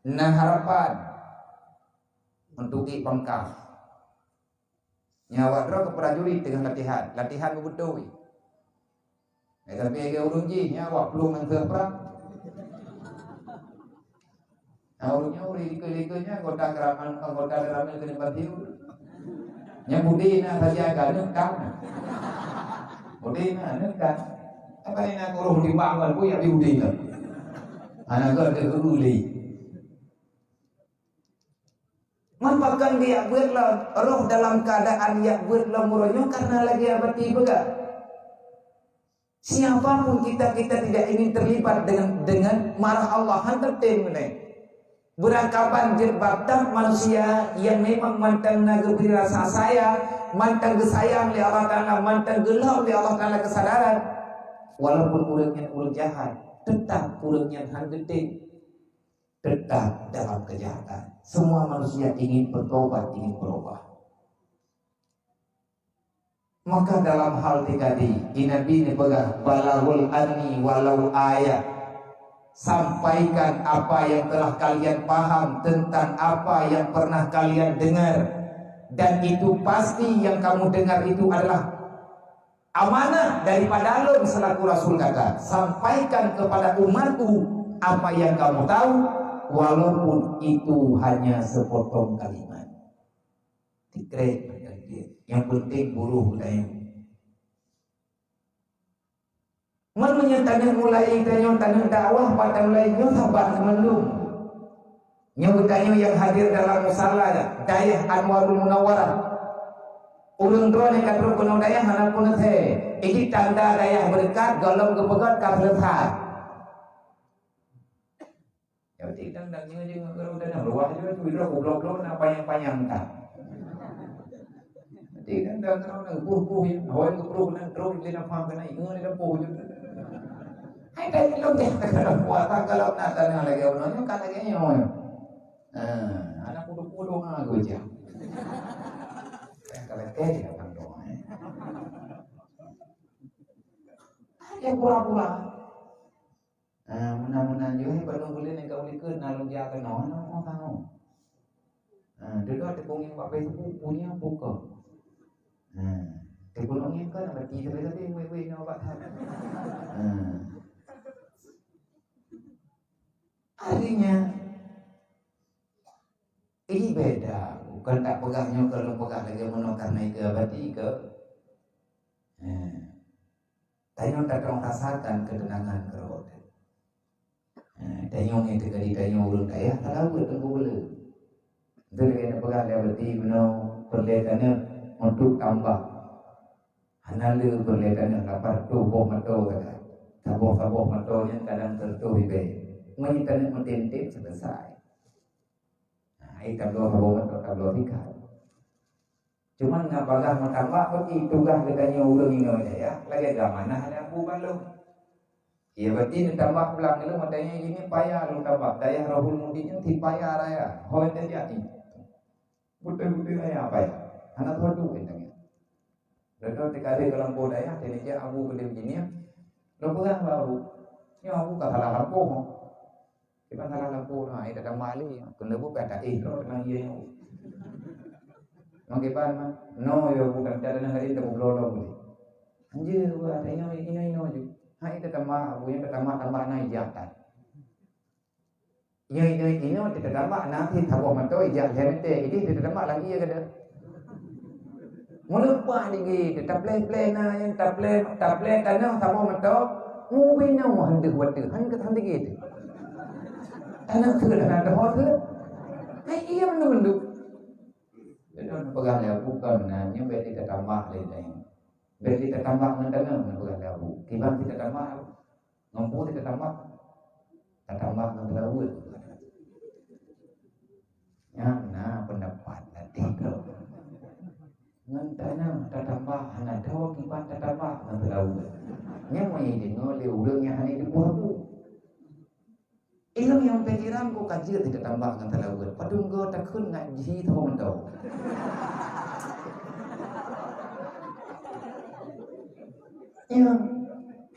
Nah harapan untuk pangkal. Nyawa drog ke prajurit dengan latihan betul. Tapi agak urun ji nyawa belum yang perang. Urunnya uri-uri-nya anggota gerakan kena batiu. Yang budi na saja agak nengkang. Budi na nengkang. Apa ini nak urung dibangun pun yang diudi lah. Anak kau ada keruli. Merupakan dia buatlah roh dalam keadaan yang buatlah muronyo karena lagi abadi juga. Siapapun kita tidak ingin terlibat dengan marah Allah hantar temune. Berangkapan jerbatan manusia yang memang mantang nageri rasa saya, mantang gesayang oleh Allah Ta'ala, mantang gelau oleh Allah Ta'ala kesadaran. Walaupun urangnya urang jahat, tetap urangnya handeting, tetap dalam kejahatan. Semua manusia ingin bertobat, ingin berubah. Maka dalam hal tadi, Nabi ini pegang balagul anni walau ayat. Sampaikan apa yang telah kalian paham tentang apa yang pernah kalian dengar. Dan itu pasti yang kamu dengar itu adalah amanah daripada Allah selaku Rasul kata. Sampaikan kepada umatku apa yang kamu tahu, walaupun itu hanya sepotong kalimat. Dikrek yang penting buruh budaya. Menunya tanah mulai tanah dakwah pada mulainya sahabat melum. Nyobutannya yang hadir dalam musala dayah Anwarul Munawwarah. Ulun drone kadro penuh dayah hanapun teh. Iki tanda dayah berkat golong kepegat kabelhat. Ya tidak tandanya jeung kalau udah ruah juga tuh goblok-goblok apa yang panjang tak. Tidak ada puh-puh yang hawan keruh dan terus di nafam kena ingat di puh juga. Hai dari lo deh kalau puasa kalau natanya lagi orangnya kan lagi nyoy. Anak kudu-kudu ngaku aja. Kalau dia kan doang. Ya pura-pura. Mudah-mudahan juga baru boleh nek kau likun nalung dia kan no tahu. Dulu ada pungin Pak Facebook punya buka. Kebolongnya kan berarti tapi we nyoba tak. Artinya ini beda, bukan tak pegahnya kalau pegang lagi mana karena itu berarti ke. Tanya tak kau rasakan ketenangan kerot. Tanya yang terjadi tanya urut ayah kalau bertemu boleh. Jadi yang pegang dia berarti mana perlihatannya untuk tambah. Hanalu perlihatannya lapar tu boh mato kata. Taboh matonya kadang tertuh ibe. Menginternet mentintin selesai. Nah, ini tablo tiga. Cuman ngapagah matambak pati tugas katanya ulang ino ya. Lagi agama nah ada Abu Balung. Ya berarti ditambah pulang itu matanya ini payah lu tambah daya Rahul Mudinya ti payah raya. Hoi terjadi. Betul-betul raya apa ya? Anak tuh entengnya. Lalu dikali dalam budaya ini dia Abu beli begini ya. Lo pegang baru. Ya Abu kata salah lampu. Kita salah lampu nah itu datang Mali. Kena bu pada lo tenang dia. Mangkipan mah, no yo bukan cara negeri itu belum boleh. Anjir, gua adanya ini aja. Hai itu tambah, bu yang tambah naik jatan. Ya ini kita tambah nanti tahu mantu ijat hente, ini kita tambah lagi ya kada. Melupa lagi, tetap play na yang tak play tanah tahu mantu, mungkin mau hendak buat tu, hendak hendak gitu. Tanah tu tanah tahu tu, hai iya mendu. Jadi pegang lebu bukan nanya berarti kita tambah lain. Berarti kita tambah mentana pegang lebu. Tiba kita tambah ngompo kita tambah lebu. Ya, nah pendapat nanti tu. Mentana kita tambah anak tahu kipas kita tambah lebu. Nya mai dengar le urangnya hani di buah. Ilmu yang pikiran ko kaji tidak tambah dengan terlalu. Padung go takun ngaji tahu mentau. Ya,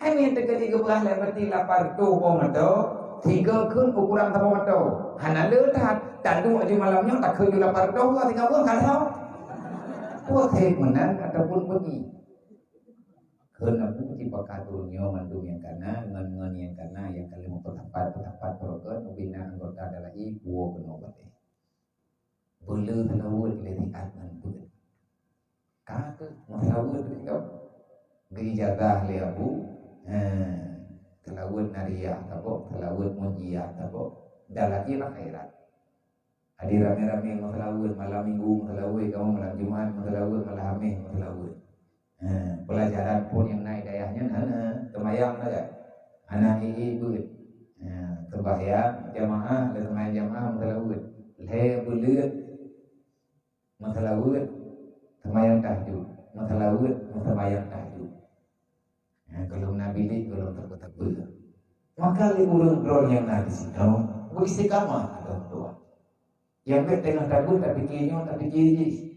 hanya terkali kebelah berarti lapar tu ko mentau. Tiga kun ukuran tahu mentau. Hana letat tadu aja malamnya tak kun lapar tu lah tiga buah kan tahu. Buat hek menan ataupun pergi. Kena bukti pakai turunnya mandung yang karena ngen yang karena yang kali mau tempat program ubina anggota adalah ibu kenobat belu telawut liriat mandung kata telawut itu gerijatah liabu telawut naria atau telawut mujia atau dalaki akhirat hadir rame-rame telawut malam minggu telawut kamu malam Jumat telawut malam Hamis telawut pelajaran pun yang naik dayahnya temayang saja anak ibu terbayang jamaah dan temayang jamaah mentelawud leher bulut mentelawud temayang tahajud mentelawud mentemayang tahajud kalau nabi ini kalau takut maka liburan drone yang nabi situ beristiqamah atau tua yang tengah takut tapi kiri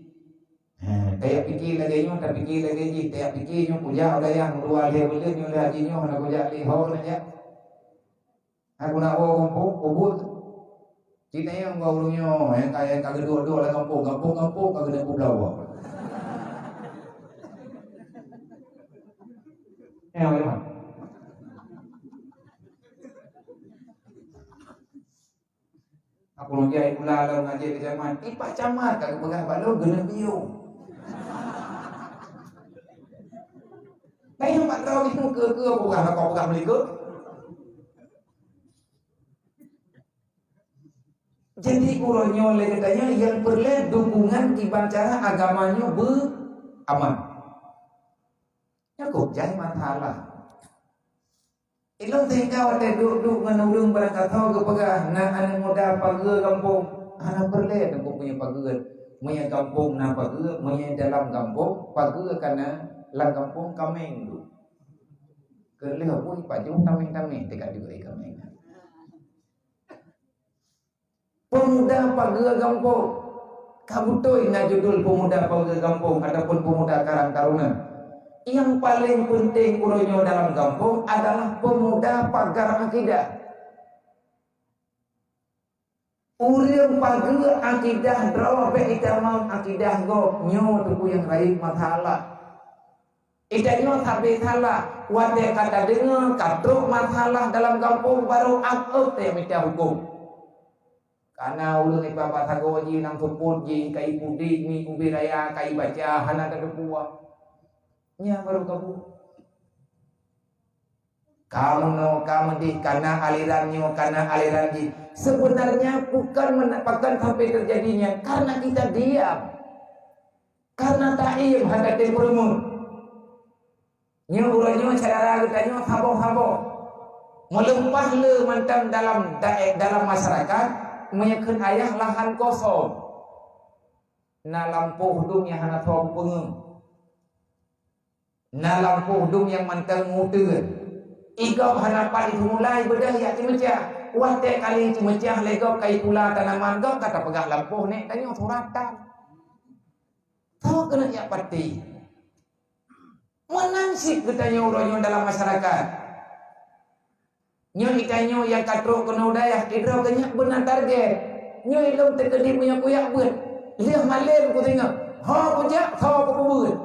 kayak pikir lagi nyo, tak pikir lagi ni, kayak pikir nyo puja ada yang dua dia boleh nyo lagi nyo, nak puja lihau saja. Aku nak bawa kampung, kubur. Cita yang bawa nyo, yang kayak kagak dua lah kampung, kagak ada pulau. Bagaimana? Aku nunggu pula lalu ngaji ke zaman, ipak camat kagak pegang balu gena biu. Tapi nampak tahu itu ke bukan kau pegang mereka. Jadi kurangnya oleh katanya yang perlu dukungan dibacara agamanya beraman. Ya kok jadi masalah. Ilmu tinggal ada duduk menurung barang tahu ke pegah nak anak muda pagar kampung anak perlu aku punya pagar punya kampung nak pagar punya dalam kampung pagar karena lang kampung kameng tu kerana pun paju tameng dekat juga kameng pemuda pagar kampung kabutoi na judul pemuda pagar kampung ataupun pemuda karang taruna. Yang paling penting uronyo dalam kampung adalah pemuda pagar akidah. Urang pagar akidah draw be itamam akidah go nyo tu yang raih masalah. Idanyo sampai salah, wate kata dengar katruk masalah dalam kampung baru akut te minta hukum. Karena ulun ipa pasagoji nang suput ji kai pudi ni ubi raya kai baca hana kedua. Nya baru kamu di karena aliran di sebenarnya bukan menapakkan sampai terjadinya karena kita diam karena ta'im hadatin perumun nya uranyo cara katanya habo melempah le mantan dalam masyarakat menyekan ayah lahan kosong na lampuh dum yang hana thom pung na lampuh dum yang mantang nguteur igau hana pali mulai bedah ya cimecah wate kali cimecah legau kai pula tanaman gau kata pegah lampuh nek tanyo suratan tahu kena ya pati menansip ketanyo uronyo dalam masyarakat nyo ikanyo yang katrok kena udayah idro kenyak benar target nyo ilom tekedi punya kuyak beut liah malem ku tengok ha pujak thaw ku beut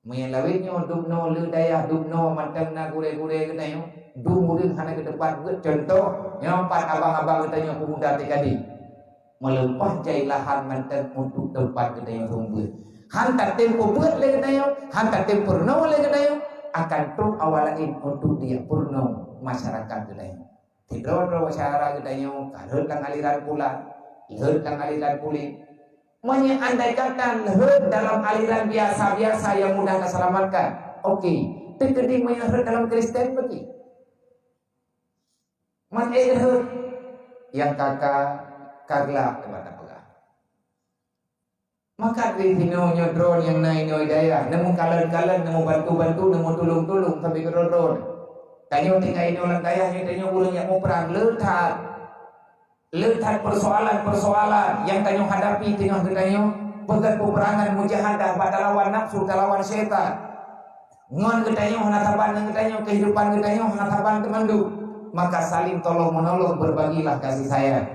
menyelawitnya dubno le dayah dubno mantang na gure-gure ketanyo dumurung hana ke depan beut contoh nyompat abang-abang ketanyo pemuda tekadi melepas jailahan mantang untuk tempat ketanyo beut hantar tempo beut le ketanyo hantar tempo no le ketanyo akan truk awalain untuk dia purno masyarakat ketanyo tidro cara ketanyo karut lang aliran pula leher dan aliran kulit andai kata leher dalam aliran biasa-biasa yang mudah diselamatkan oke, terkedi leher dalam Kristen pergi leher yang kakak kagla kepada pegah maka di sini nyodron yang naik daya nemu kalan-kalan nemu bantu-bantu nemu tulung-tulung sampai ke rodron tanyo tinggal ini orang daya tanyo ulang yang mau perang letak persoalan-persoalan yang tanyo hadapi tengah tanyo pegat peperangan mujahadah pada lawan nafsu lawan syaitan ngon ketanyo hanataban ketanyo kehidupan ketanyo hanataban temandu maka saling tolong menolong berbagilah kasih sayang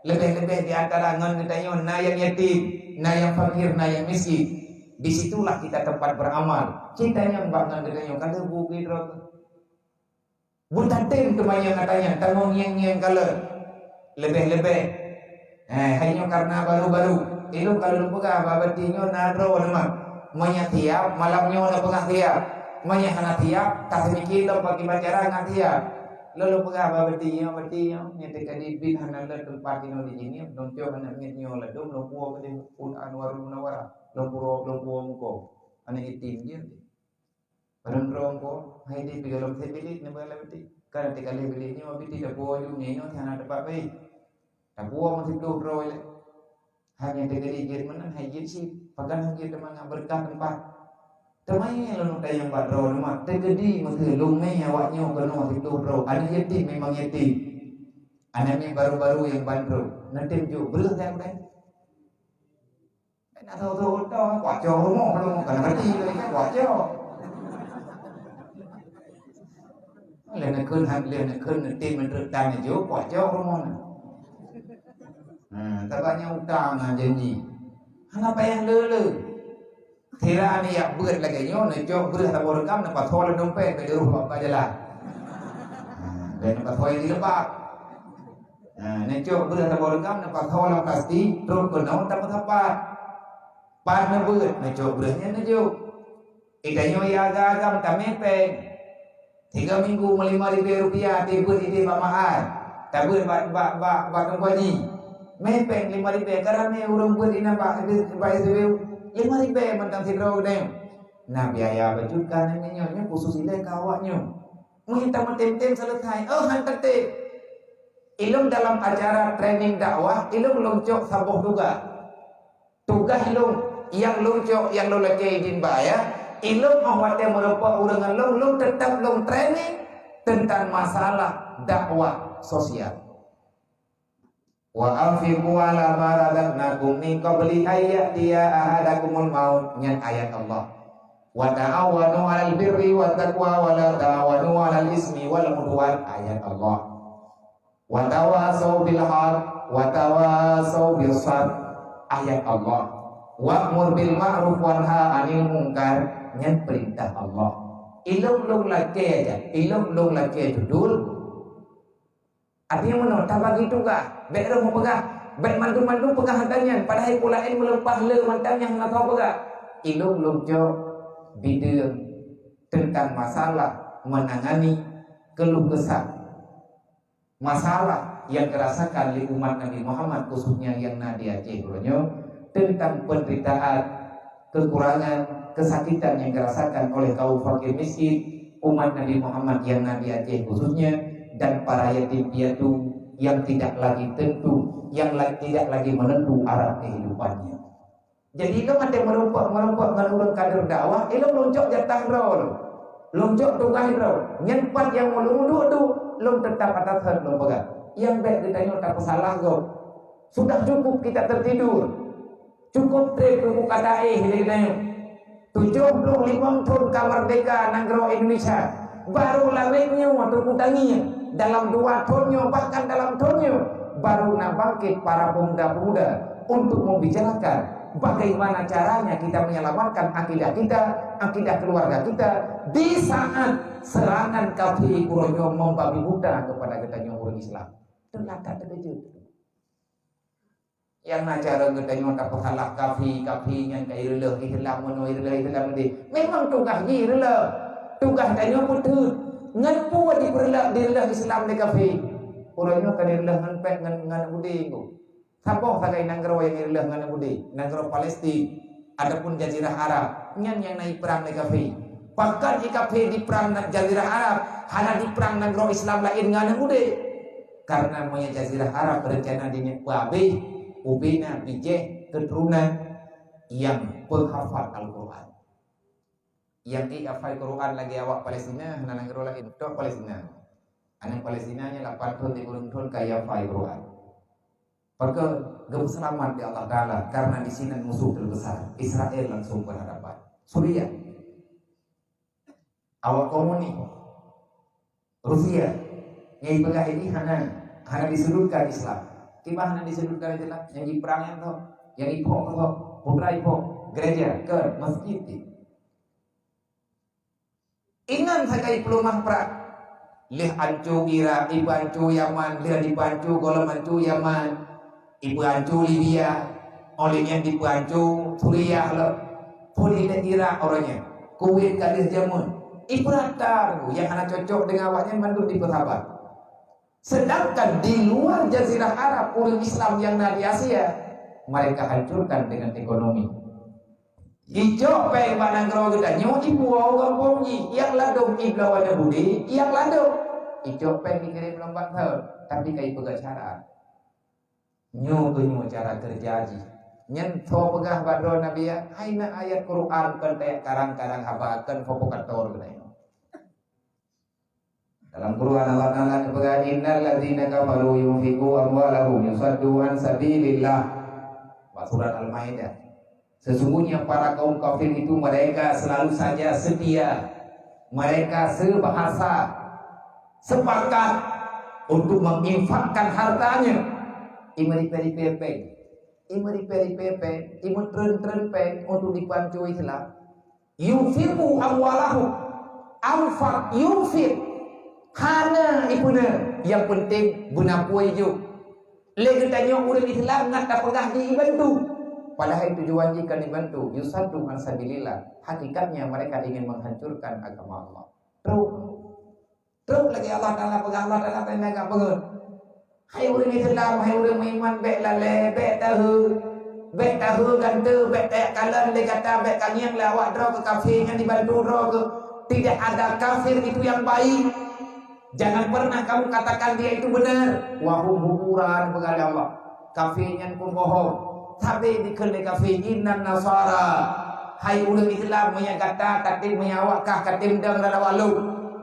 lebih-lebih di antara ngon ketanyo na yang yatim na yang fakir na yang miskin disitulah kita tempat beramal kita yang bangun ketanyo kada buki drog buta tim kebanyakan katanya tanggung yang kalau lebih-lebih hanya karena baru-baru itu kalau lupa babatinyo nadro nama manya tiap malamnya na pengah tiap manya hana tiap kasih kita bagi bacara ngan tiap lalu pengah babatinyo nyetek di bin hana le tempat ino di sini dontyo hana ngetnyo le dom lo puo ke pun anwarun nawara lo puo muko ane itim dia barang rongko hai di pigalom sebilit ne bala beti karena tikali bilitnya mabiti da puo yu nyenyo hana dapat baik tak buang masih tu bro hanya tegeri jir menan hajir si pagan hajir teman berkah tempat temanya lalu tayang badro nama tegedi masih lumai awaknya kena masih tu bro ada yatim memang yatim anaknya baru-baru yang bandro nanti juga belah tak boleh nak tahu tahu kuaco rumah belum kena berarti lagi kuaco lena kun nanti menurut tanya juga kuaco rumah tabanya utang janji kenapa yang lele kira ni ya berat lagi nyo ne jok berat tabor kam nampak thol dompet ke rumah apa jalan dan nampak thol di lepak ne jok berat tabor kam nampak thol pasti terus kenau tak apa pan ne berat ne jok beratnya ne jok ikanyo ya agam tamepeng 3 minggu 5.000 rupiah tiba ide pak mahal tabur bak kembali mepeng 5.000 karena urang buat ina pak SBU 5.000 mentang sidro gede nah biaya bajukan nyonya khusus ile kawaknya minta mentem selesai hantar te ilum dalam acara training dakwah ilum loncok sabuh juga tugas ilum yang loncok yang lo leke izin bayar ilum awate merupa urangan long tetap long training tentang masalah dakwah sosial wa anfiqu ala ma razaqnakum min qabli ayyatiya ahadakumul maut nyat ayat Allah wa ta'awanu 'alal birri wat taqwa wa la ta'awanu 'alal ismi wal 'udwan ayat Allah wa tawasau bil haqq wa tawasau bis sabr ayat Allah wa'mur bil ma'ruf wa nahy 'anil munkar nyat perintah Allah ilung lagi aja ilung lagi dudul artinya menurut bagi juga baik mau pegah baik mandu pegah hatanya padahal pulain melepas le mantangnya nggak tahu pegah ilung lomjo bidang tentang masalah menangani keluh kesah masalah yang dirasakan oleh umat Nabi Muhammad khususnya yang Nadia Aceh tentang penderitaan kekurangan kesakitan yang dirasakan oleh kaum fakir miskin umat Nabi Muhammad yang Nadia Aceh khususnya dan para yatim piatu yang tidak lagi tentu, yang tidak lagi menentu arah kehidupannya. Jadi lo ada merompak menurut kader dakwah, lo loncok jatah roh, loncok tugas roh, nyempat yang mau lo tetap atas hal lo pegang. Yang baik ditanya tak salah go. Sudah cukup kita tertidur, cukup trek buku kata ditanya. 75 tahun kemerdekaan negara Indonesia, baru lawetnya waktu kutanginya dalam 2 tahunnya, bahkan dalam tahunnya baru bangkit para pemuda-pemuda untuk membicarakan bagaimana caranya kita menyelamatkan akidah kita, akidah keluarga kita di saat serangan kafir Kuronyo membabi buta kepada kita orang Islam. Itulah kata terkejut. Yang nacara katanya tak pasalah kafi yang kaya rela Islam mano Islam ni memang tugas ji rela tugas tanya putus ngapu di rela Islam ni kafi orangnya kan rela ngan pek ngan budi ku saboh sagai nanggro yang rela ngan budi nanggro Palestin adapun jazirah Arab yang naik perang ni kafi bahkan kafi di perang jazirah Arab hanya di perang nanggro Islam lain ngan budi karena moya jazirah Arab berencana dinyak babi ubina bijeh keturunan yang penghafal Al-Quran. Yang hafal Quran lagi awak Palestina, nanang lain itu Palestina. Anak Palestinanya 8 tahun 10 tahun kaya hafal Quran. Maka gem selamat di Allah Taala karena di sini musuh terbesar Israel langsung berhadapan. Suriah, awak komunis, Rusia, yang pegah ini hanya disudutkan Islam. Tiba hanya disebutkan itu lah yang di perang yang ipok putra ipok gereja ke masjid. Ingat sakai pelumah perang lih ancu Irak, ibu ancu Yaman, lih dibantu golongan ancu Yaman, ibu ancu Libya, olehnya dibantu Suriah lo, pulih Irak orangnya, Kuwait kadis jamun, ibratar yang anak cocok dengan awaknya mandu di bersahabat. Sedangkan di luar jazirah Arab, orang Islam yang dari Asia, mereka hancurkan dengan ekonomi. Hijau peng banang kau kita nyuci buah orang punyi, yang ladung iblau ada budi, yang ladung hijau peng dikirim lembat tahun, tapi kai pegang cara, nyu cara kerja aji, nyentuh pegah badro Nabi ya, haina ayat Quran kan kayak karang-karang habakan fopokator kita. Dalam Quran Allah Taala berkata innal ladzina kafaru yunfiqu amwalahum yusaddu an sabilillah. Surat Al-Maidah. Sesungguhnya para kaum kafir itu mereka selalu saja setia, mereka sebahasa, sepakat untuk menginfakkan hartanya. Imari peri-pepe, imari tren-tren untuk dipancu Islam. Yunfiqu amwalahum, anfaq yunfiq. Hana ipuna yang penting guna puiju. Lagi tanya orang Islam nak tak pernah dibantu. Padahal tujuan jika dibantu yusadu an sabilillah. Hakikatnya mereka ingin menghancurkan agama Allah. Terus lagi Allah Taala pegang Allah Taala tenaga pengen. Hai orang Islam, hai orang beriman baik lale, baik tahu gantu, baik tak kalan le kata baik kalian lawak draw ke kafir yang dibantu draw ke. Tidak ada kafir itu yang baik. Jangan pernah kamu katakan dia itu benar. Wahum huburan pegali Allah. Kafirnya pun bohong. Tapi dikelai kafir innan nasara. Hai ulang Islam menyakata katim menyawakkah katim deng rada walu.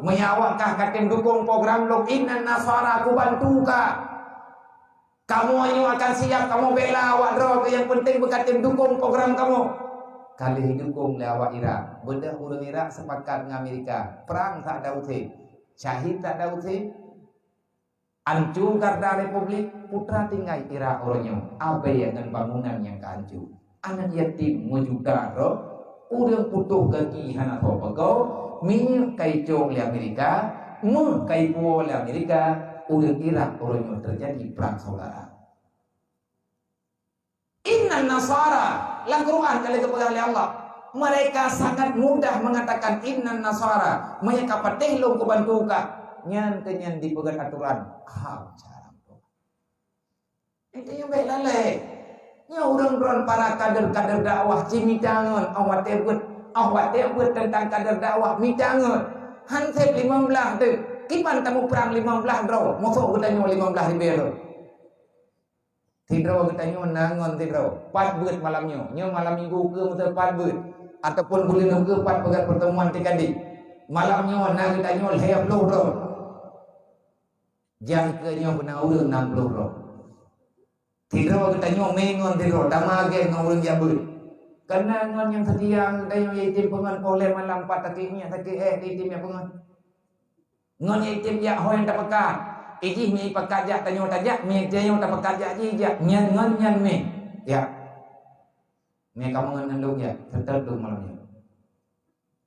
Menyawakkah katim dukung program lo innan nasara aku bantu kah. Kamu hanya akan siap kamu bela awak draw yang penting berkatim dukung program kamu. Kali dukung lewat Irak. Bedah ulang Irak sepakat dengan Amerika. Perang tak ada utin. Syahid tak ada usin, hancur karena republik putra tinggal Irak orangnya, abai dengan bangunan yang hancur. Anak yatim mejuta roh, orang putuh kaki hana topagau, minyak kaico le Amerika, kaipo le Amerika, orang Irak orangnya terjadi perang saudara. Inna nasara, lang Quran kali kepada Allah. Mereka sangat mudah mengatakan inna nasara menyekap tehlong kebantuka nyan kenyan dipegat aturan cara itu yang baik lalai nya orang para kader dakwah cimitangan awak tebut tentang kader dakwah mitangan hansep 15 tu kiman tamu perang 15 draw, mosok kita nyo 15 ribu. Tidro kita nyo nangon tidro, 4 beut malamnya, nyo malam minggu ke masa 4 beut, ataupun bulan ke 4 pegat pertemuan tikadi. Malamnya nang kita nyo 20 draw. Jang ke nyo kena urang 60 draw. Tidro kita nyo mengon tidro, tamage ngurang jabut. Karena ngon yang setiang kita nyo yatim pengon oleh malam 4 takinya taki yatim yang pengon. Ngon yatim ya hoyan tapaka. Iji mi pakajak tanyo tajak mi tanyo ta pakajak ji jak nyan ngon nyan mi. Ya. Mi kamu ngan ndung ya, tertentu malamnya.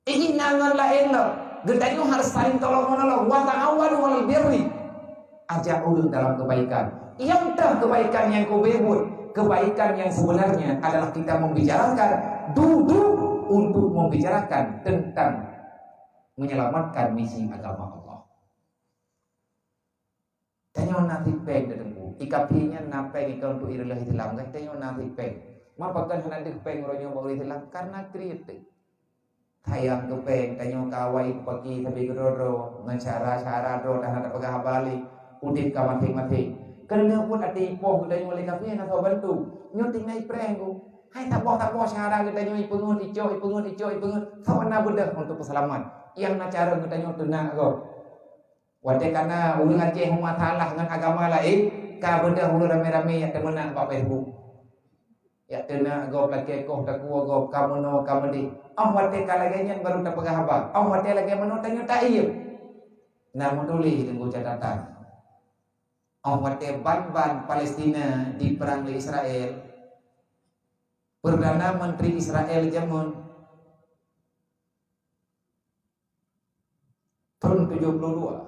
Iji nangan lain lo. Gedanyo harus saling tolong menolong wa ta'awanu 'alal birri. Ajak ulun dalam kebaikan. Yang tah kebaikan yang kubebut, kebaikan yang sebenarnya adalah kita membicarakan duduk untuk membicarakan tentang menyelamatkan misi agama Allah. Tanyo nanti peg datangku, ikapinya napeg ikaw untuk irilah Islam, kan tanyo nanti peg. Mapakan nanti peg ronyo bauri Islam karena kritik. Tayang ke peg, tanyo kawai pagi tapi geroro, ngecara do dah nak pegah balik, udip ka mati. Kerana pun ada ipoh tanyo oleh kapinya nak bantu, nyoting naik prengku. Hai tak boh cara kita tanyo ipungun ipungun, sawana bedah untuk keselamatan. Yang nak cara kita tanyo tenang kau. Wadah karena ulun Aceh umat halah dengan agama lain, ka benda ulun rame-rame yang temenang pak Facebook. Ya tenang go pelake koh takua go kamu no kamu di. Wadah kalaganya baru tak pegah apa. Wadah lagi menutanya tak iya. Namun tulis tunggu catatan. Wadah ban Palestina di perang di Israel. Perdana Menteri Israel zaman tahun 72.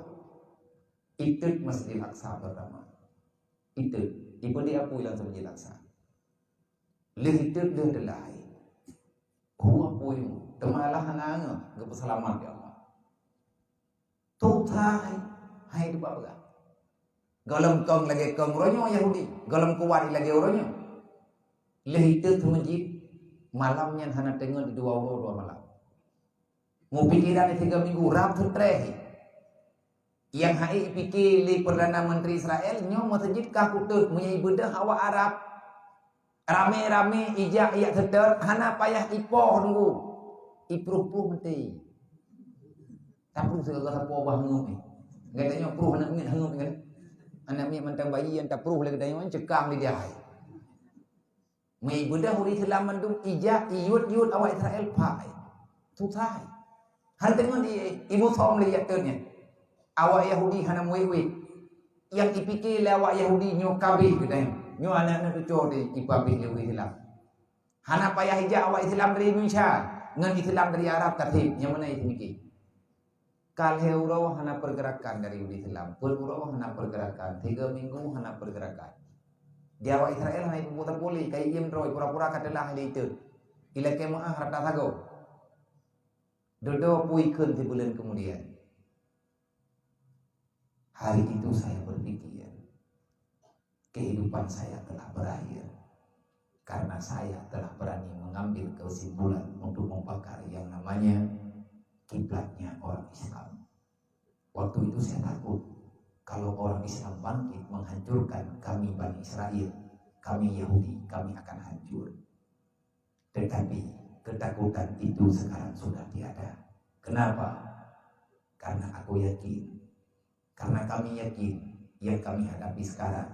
Itu Masjid Al-Aqsa pertama. Itu ibu dia apa yang Masjid Al-Aqsa. Itu dia delai. Gua puyu, temalah hananga, gak selamat ya Allah. Tutai, hai di bawah. Galam kong lagi kong ronyo Yahudi, galam kuwari lagi ronyo. Itu tu masjid malamnya hana tengok di 2 malam. Mau pikiran 3 minggu rap tu trehi. Yang hai fikir li Perdana Menteri Israel nyo masjid kah kutut punya ibadah hawa Arab rame-rame ijak iyak seter hana payah ipoh nunggu ipruh menti tak perlu segala apa bah ngum katanya pruh anak mi ngum kan anak mi mentang bayi yang tak pruh lagi katanya cekam di dia mai ibadah uri Islam mandum ijak iut awak Israel pai tutai han tengok di ibu som li yaknya awak Yahudi hana muwi yang dipikir awak Yahudi nyo kabeh katanya nyo anak tu cor di ipabih Yahudi Islam hana payah hijak awak Islam dari Indonesia ngan Islam dari Arab katib yang mana itu mikir kal euro hana pergerakan dari Islam pun euro hana pergerakan 3 minggu hana pergerakan di awak Israel hana ibu boleh kai iem roy pura-pura kadalah hal itu ila kemaah rata sago dodo puikeun di bulan kemudian. Hari itu saya berpikir kehidupan saya telah berakhir karena saya telah berani mengambil kesimpulan untuk membakar yang namanya kiblatnya orang Islam. Waktu itu saya takut kalau orang Islam bangkit menghancurkan kami Bani Israel, kami Yahudi, kami akan hancur. Tetapi ketakutan itu sekarang sudah tiada. Kenapa? Karena aku yakin. Karena kami yakin yang kami hadapi sekarang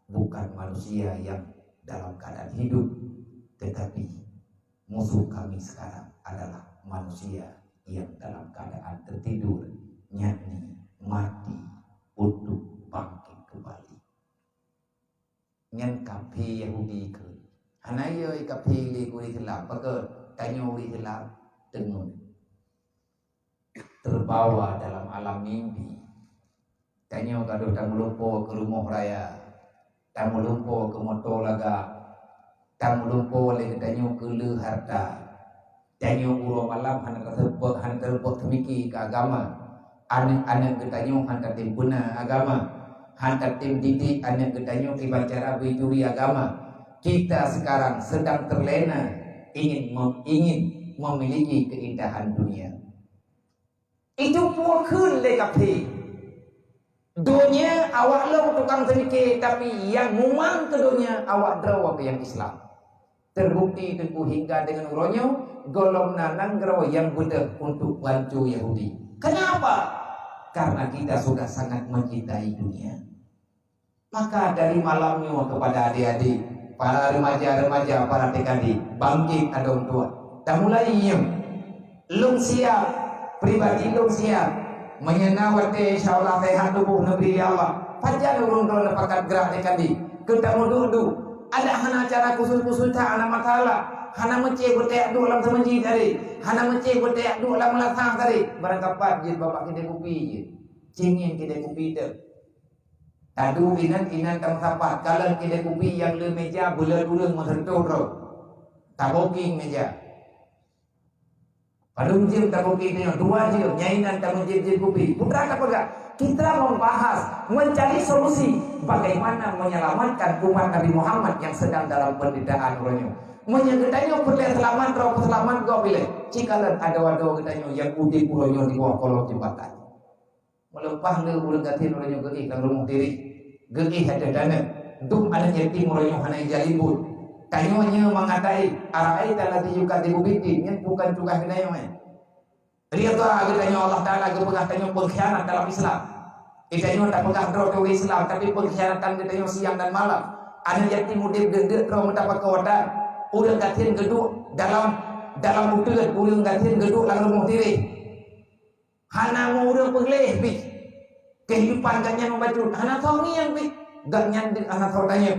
bukan manusia yang dalam keadaan hidup, tetapi musuh kami sekarang adalah manusia yang dalam keadaan tertidur, yakni mati untuk bangkit kembali. Ngan kapi Yahudi ke, hanaya kapi li kuri Islam, pakai tanya kuri Islam tenun, terbawa dalam alam mimpi. Tanyo kado tamu lumpo ke rumah raya, tamu lumpo ke motor laga, tamu lumpo lagi tanyo ke le harta, tanyo uro malam hana terbot temiki ke agama, anak ke tanyo hana timpuna agama, hana tim didik anak ke tanyo ibacara bejuri agama. Kita sekarang sedang terlena ingin memiliki keindahan dunia. Itu pun kun le kapi. Dunia awak lo tukang sedikit, tapi yang muang ke dunia awak draw ke yang Islam. Terbukti tentu hingga dengan uronyo golong nanang draw yang bedah untuk bantu Yahudi. Kenapa? Karena kita sudah sangat mencintai dunia. Maka dari malamnya kepada adik-adik, para remaja-remaja, para TKD, bangkit ada orang tua. Dan mulai lung siap, pribadi lung siap menyenawati insyaallah sehat tubuh negeri Allah. Pajar urung kalau dapat gerak TKD. Kita mau duduk. Ada hana cara khusus-khusus tak ada masalah. Hana mencik betek duk dalam semenji tadi. Hana mencik betek duk dalam melatang tadi. Barang kapat je bapak kita kopi je. Cingin kita kopi tu. Tadu inan tam sapat. Kalau kita kopi yang le meja bula dulu mensentuh tu. Tak booking meja. Padung je tak booking dia. Dua je nyainan tak menjadi kopi. Putra tak pegang. Kita membahas, mencari solusi bagaimana menyelamatkan umat Nabi Muhammad yang sedang dalam penderitaan uronyo. Menyegetanya boleh selamat, roh selamat kau boleh. Cikalan ada wadah getanya yang udip uronyo di bawah kolong jembatan. Melepah le ulang gatin uronyo geih dan rumah diri. Geih ada dana. Dum ada yatim uronyo hanai jalibut. Tanyonya mengatai arai talati juga dibubiti. Yang bukan juga genanya men. Dia tu agaknya Allah Taala kepegah tanya pengkhianat dalam Islam. Itanya tak pegah draw ke Islam, tapi pengkhianatan kita siang dan malam. Ada yatim mudib gendut draw mendapat kewatan. Urang gatin geduk dalam utut, urang gatin geduk dalam rumah diri. Hana mau urang pengleh bi. Kehidupan gaknya membacut. Hana tahu ni yang bi. Gaknya hana tahu tanya.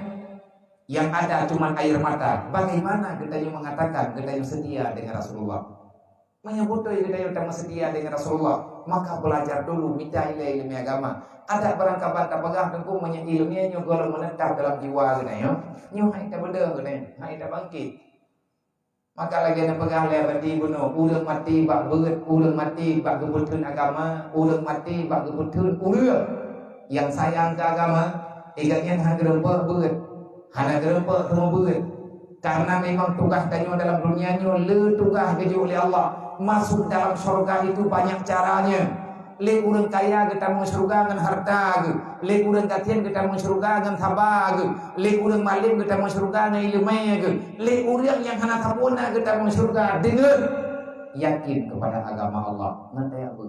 Yang ada cuma air mata. Bagaimana kita mengatakan kita setia dengan Rasulullah? Menyebut kita yang tak sedia dengan Rasulullah, maka belajar dulu minta ilmu agama. Ada barang kabar tak pegang tengku punya ilmunya nyogol menetap dalam jiwa kita yo. Nyo hai tak benda kita, hai tak bangkit. Maka lagi nak pegang lebat di bunuh, urang mati bak beut, urang mati bak kebutuhan agama, urang mati bak kebutuhan urang yang sayang ke agama, igaknya hang gerempek beut. Hana gerempek semua beut. Karena memang tugas tanya dalam dunia nyo le tugas keju oleh Allah. Masuk dalam surga itu banyak caranya. Le urang kaya kita mau surga dengan harta ke. Le urang katian kita mau surga dengan sabar ke. Le urang malim kita mau surga dengan ilmu ke. Le urang yang hana sapuna kita mau surga dengan yakin kepada agama Allah. Nanti apa?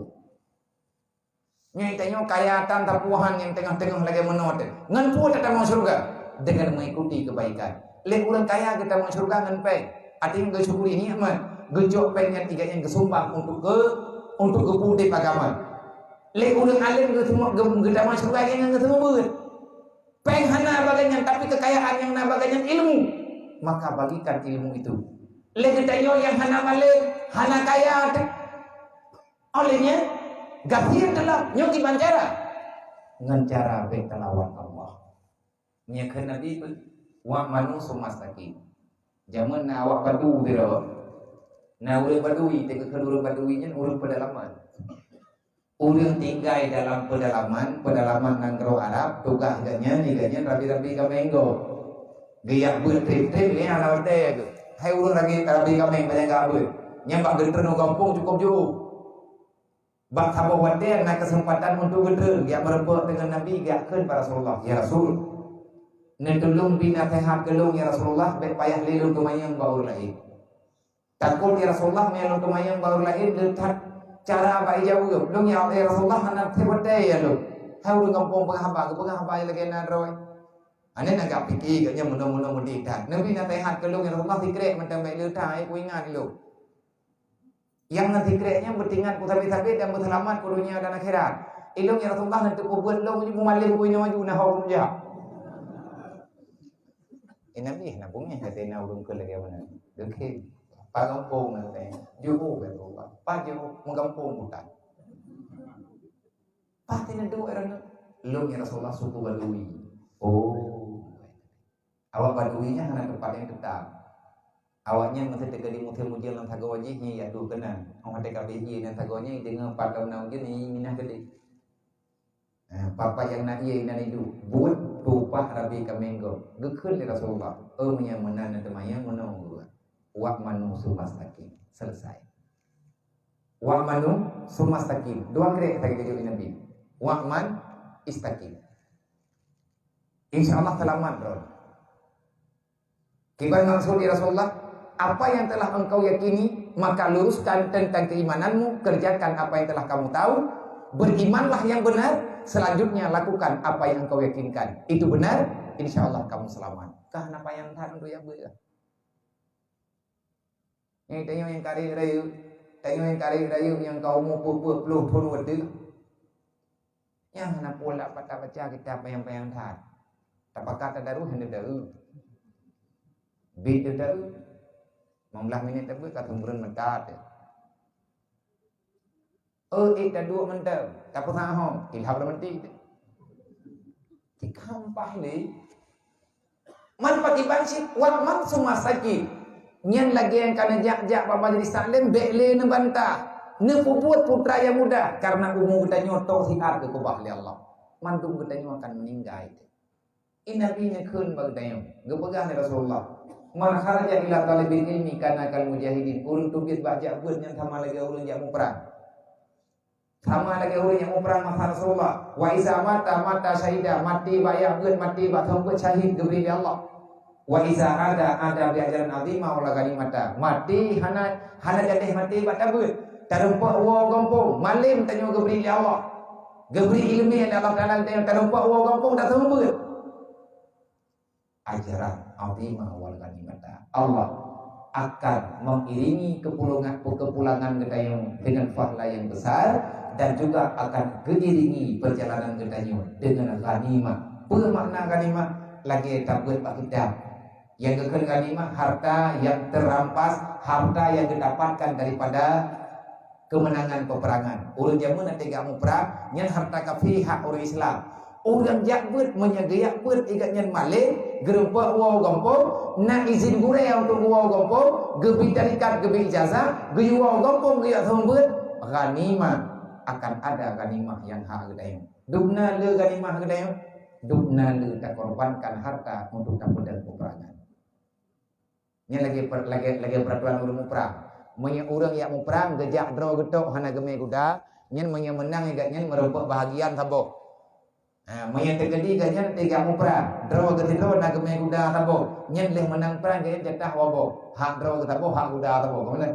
Nyai tanya kaya tan tapuhan yang tengah-tengah lagi menot. Ngan pu kita mau surga dengan mengikuti kebaikan. Le urang kaya kita mau surga dengan baik. Artinya syukuri nikmat. Gejok pengen tiga yang kesumbang untuk kepudip agama. Le urang alim ke semua kita masuk lagi yang ketemu beut. Peng hana bagian tapi kekayaan yang na bagian ilmu. Maka bagikan ilmu itu. Le kita yang hana malim, hana kaya. Olehnya gafir dalam nyoki bancara. Ngan cara betalawat Allah. Nya kana Nabi wa manu sumastaqim. Zaman na awak batu dia. Nah, urang Badui, tengok urang Baduinya urang pedalaman. Urang tinggal dalam pedalaman nanggro Arab, tugas niganya rabi-rabi kamenggo. Dia bertrip-trip ni ala hotel tu. Hai urang lagi rabi kameng banyak gawe. Nyambak genter no kampung cukup jauh. Bak sabo hotel nak kesempatan untuk genter, dia merebut dengan Nabi, dia akan para Rasulullah, ya Rasul. Netulung bina sehat gelung ya Rasulullah, baik payah lilung kemayang baur lain. Takut ya Rasulullah melong kemayang baru lahir letak cara apa jauh ke belum ya Rasulullah anak sebetulnya ya lo. Hai urang kampung penghaba lagi nak roy. Ane nak gap fikir katanya mudah-mudah mendidak. Nabi nak sehat ke lo ya Rasulullah fikir macam baik letak ku ingat lo. Yang nanti fikirnya bertingat ku sabi-sabi dan berselamat ku dunia dan akhirat. Ilung ya Rasulullah nanti ku buat lo ku malim ku maju nah harum ja. Nabi nak punya katanya urang ke lagi mana. Okey. Pak kampung nanti, jauh betul Pak jauh mengkampung hutan. Pak tidak dua orang, lu ya Rasulullah suku Badui. Oh, awak Baduinya hanya tempat yang tetap. Awaknya masih tegak di mutil-mutil dan tago wajihnya ya tu kena. Orang TKBI dan tagonya dengan 4 tahun ni minah gede. Papa yang nak ia ini itu buat rupa Rabi Kamenggo. Gekul ya Rasulullah. Yang menan dan temayang menang. Wa'manu sumastaqim. Selesai. Wa'manu sumastaqim. Dua kira kita jadi Nabi. Wa'man istaqim. Insya Allah selamat bro. Kibar maksud Rasulullah, apa yang telah engkau yakini, maka luruskan tentang keimananmu, kerjakan apa yang telah kamu tahu, berimanlah yang benar, selanjutnya lakukan apa yang engkau yakinkan. Itu benar, insya Allah kamu selamat. Kenapa yang tahan tu ya boleh? Yang tanya yang kari rayu, yang kau mau peluk pun waktu. Yang nak pula baca kita apa yang tahan. Tapi kata daru hendak daru. Bid daru. 15 minit tapi kata murun mentat. Ita dua mentar. Tak pernah hom. Ilham berhenti. Di kampah ni. Man pagi bansit. Wal man semua sakit. Nyan lagi yang kena jak-jak Pak Majlis Taklim. Bekle ne bantah. Ne buat putra yang muda. Karena umur kita nyotok siar ke kubah oleh Allah. Mantu kita akan meninggal. Ini nabi ne khun bagi tayang. Gepegang ni Rasulullah. Man kharaja ila talibil ilmi kana kal mujahidin. Urun tubit baca buat yang sama lagi urun yang perang. Sama lagi urun yang perang masa Rasulullah. Wa iza mata syahidah, mati bayar buat mati ba thong syahid geberi Allah. Wa iza ada biajaran azimah wala ganimata. Mati hana jadi mati ba tabut. Terumpak wa gampung, malim tanya geberi Allah. Geberi ilmu yang Allah Taala tanya terumpak wa gampung dah sembut. Ajaran azimah wal ganimata. Allah akan mengiringi kepulangan Gedayun dengan pahala yang besar dan juga akan diiringi perjalanan Gedayun dengan ghanimah. Apa makna ghanimah? Lagi takut Pak kita. Yang kekal ghanimah harta yang terampas, harta yang didapatkan daripada kemenangan peperangan. Urang jamun nanti kamu perang, nyan harta kafi hak orang Islam. Orang jakbut menyegayak pun igatnya malik, gerempak wow gampung, nak izin gure untuk wow gampung, gebi tarikat, gebi ijazah, gebi wow gampung, gebi sembut, ghanimah akan ada ghanimah yang hak gedayung. Dubna le ghanimah gedayung, dubna le tak korbankan harta untuk tampil peperangan. Ini lagi peraturan orang perang. Menye orang yang mau perang gejak draw getok hana gemai kuda, nyen menye menang igatnya merebut bahagian sabok. Menye terjadi igatnya tiga mau perang, draw draw nak gemai kuda sabok. Nyen leh menang perang gaya jatah wabok. Hak draw sabok, hak kuda sabok. Kemudian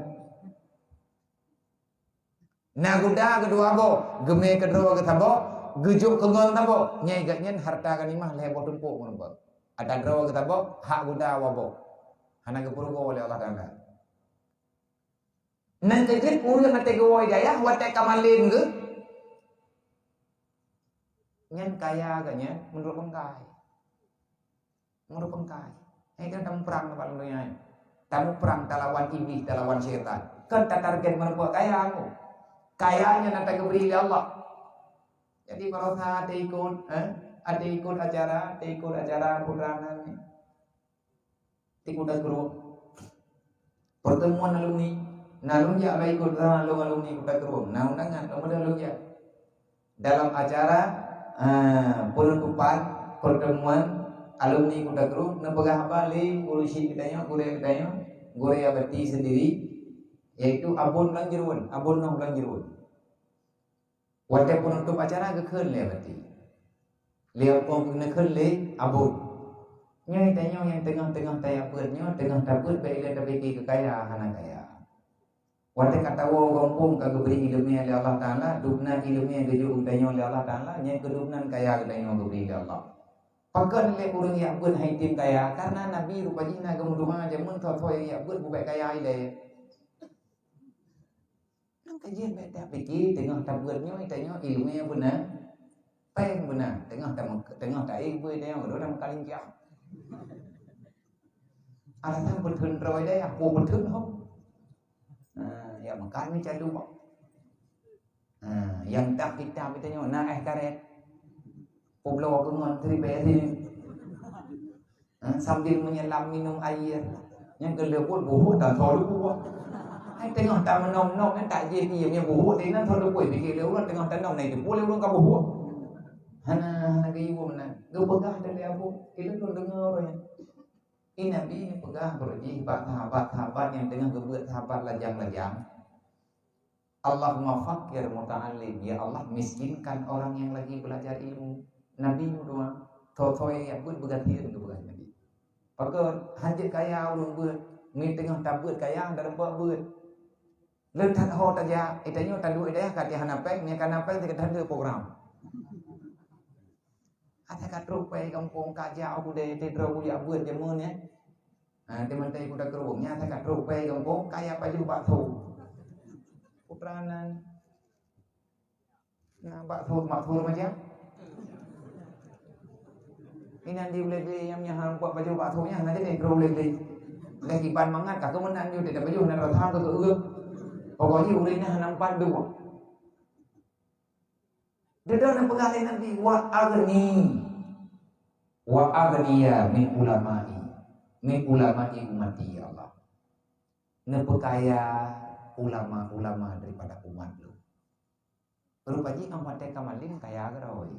nak kuda kedua sabok, gemai kedua sabok, gejuk kengon sabok. Nyai igatnya harta ganimah leh boh tumpuk menembak. Ada draw sabok, hak kuda wabok. Hana kepurugo oleh Allah Taala. Nanti kita urang nanti gawai jaya, watak kamalin ke? Nyan kaya agaknya menurut pengkai. Ini kan tamu perang tempat dunia. Tamu perang lawan iblis, lawan syaitan. Kan tak target menumpuk kaya aku. Kayanya nanti keberi Allah. Jadi kalau ada ikut acara peperangan ni. Ikut guru. Pertemuan alumni. Nalung ya baik ikut alumni kita kerum. Nah undangan kemudian ya dalam acara penutupan pertemuan alumni kita kerum. Nepegah balik urusi kitanya, gure abadi sendiri, yaitu abon lanjirun, abon nong lanjirun. Waktu penutup acara kekun le abadi. Lihat pun kekun le abon. Nyai tanya yang tengah-tengah tayar pernya, tengah takut baiklah tapi kekaya hana kaya. Waktu kata wow gompong kagak beri ilmu oleh Allah Taala, dubna ilmu yang gejuk udanya oleh Allah Taala, nyai kedubnan kaya udanya beri oleh Allah. Pakan le urang yang pun haitim kaya karena Nabi rupanya gemuduma jamun thoi yang pun bubai kaya ile. Nang kajian beda pikir tengah taburnya itanya ilmu yang benar. Peng benar, tengah tak ibu dia yang kedua dalam kali kiam. Alasan betul roy deh, aku betul không? Ya makan ni cai lupa. Yang tak kita tanya na karet. Poblo pengon tri beri. Sambil menyelam minum air. Yang kelebut buhut dan thol buhut. Hai tengah tak menom kan tak je dia punya buhut ni nan thol buhut fikir dia orang tengah tanam ni tu boleh orang ka buhut. Hana lagi ibu mana. Gua pegah dari aku. Kita pun dengar orang. Ini Nabi ini pegah berji sahabat yang tengah gebuat sahabat lajang-lajang. Allahumma fakir muta'allim, ya Allah miskinkan orang yang lagi belajar ilmu. Nabi doa totoy ya buat begatir tu bukan Nabi. Pakai hajat kaya ulun buat, mi tengah tabut kaya dalam buat buat. Letak ho taja, itanya tak duit dia kat dia hanapek, ni kan napek dia ada program. Ada kat rupai kampung kaja aku deh tidro ya buat jamun ya. Teman tadi kuda kerumnya ada kat rupai kampung kaya baju batu. Peranan nah bakso macam ini nanti boleh yang hang buat baju baksonya nanti dia boleh lagi ban mangat tak kemenang juga tidak baju nak ratang ke urang pokoknya urangnya nampak dua dia dah pegalai nanti wa agniya min ulamai ummati ya Allah nepekaya ulama-ulama daripada umat lu. Rupaji amat kamalin kaya geroy.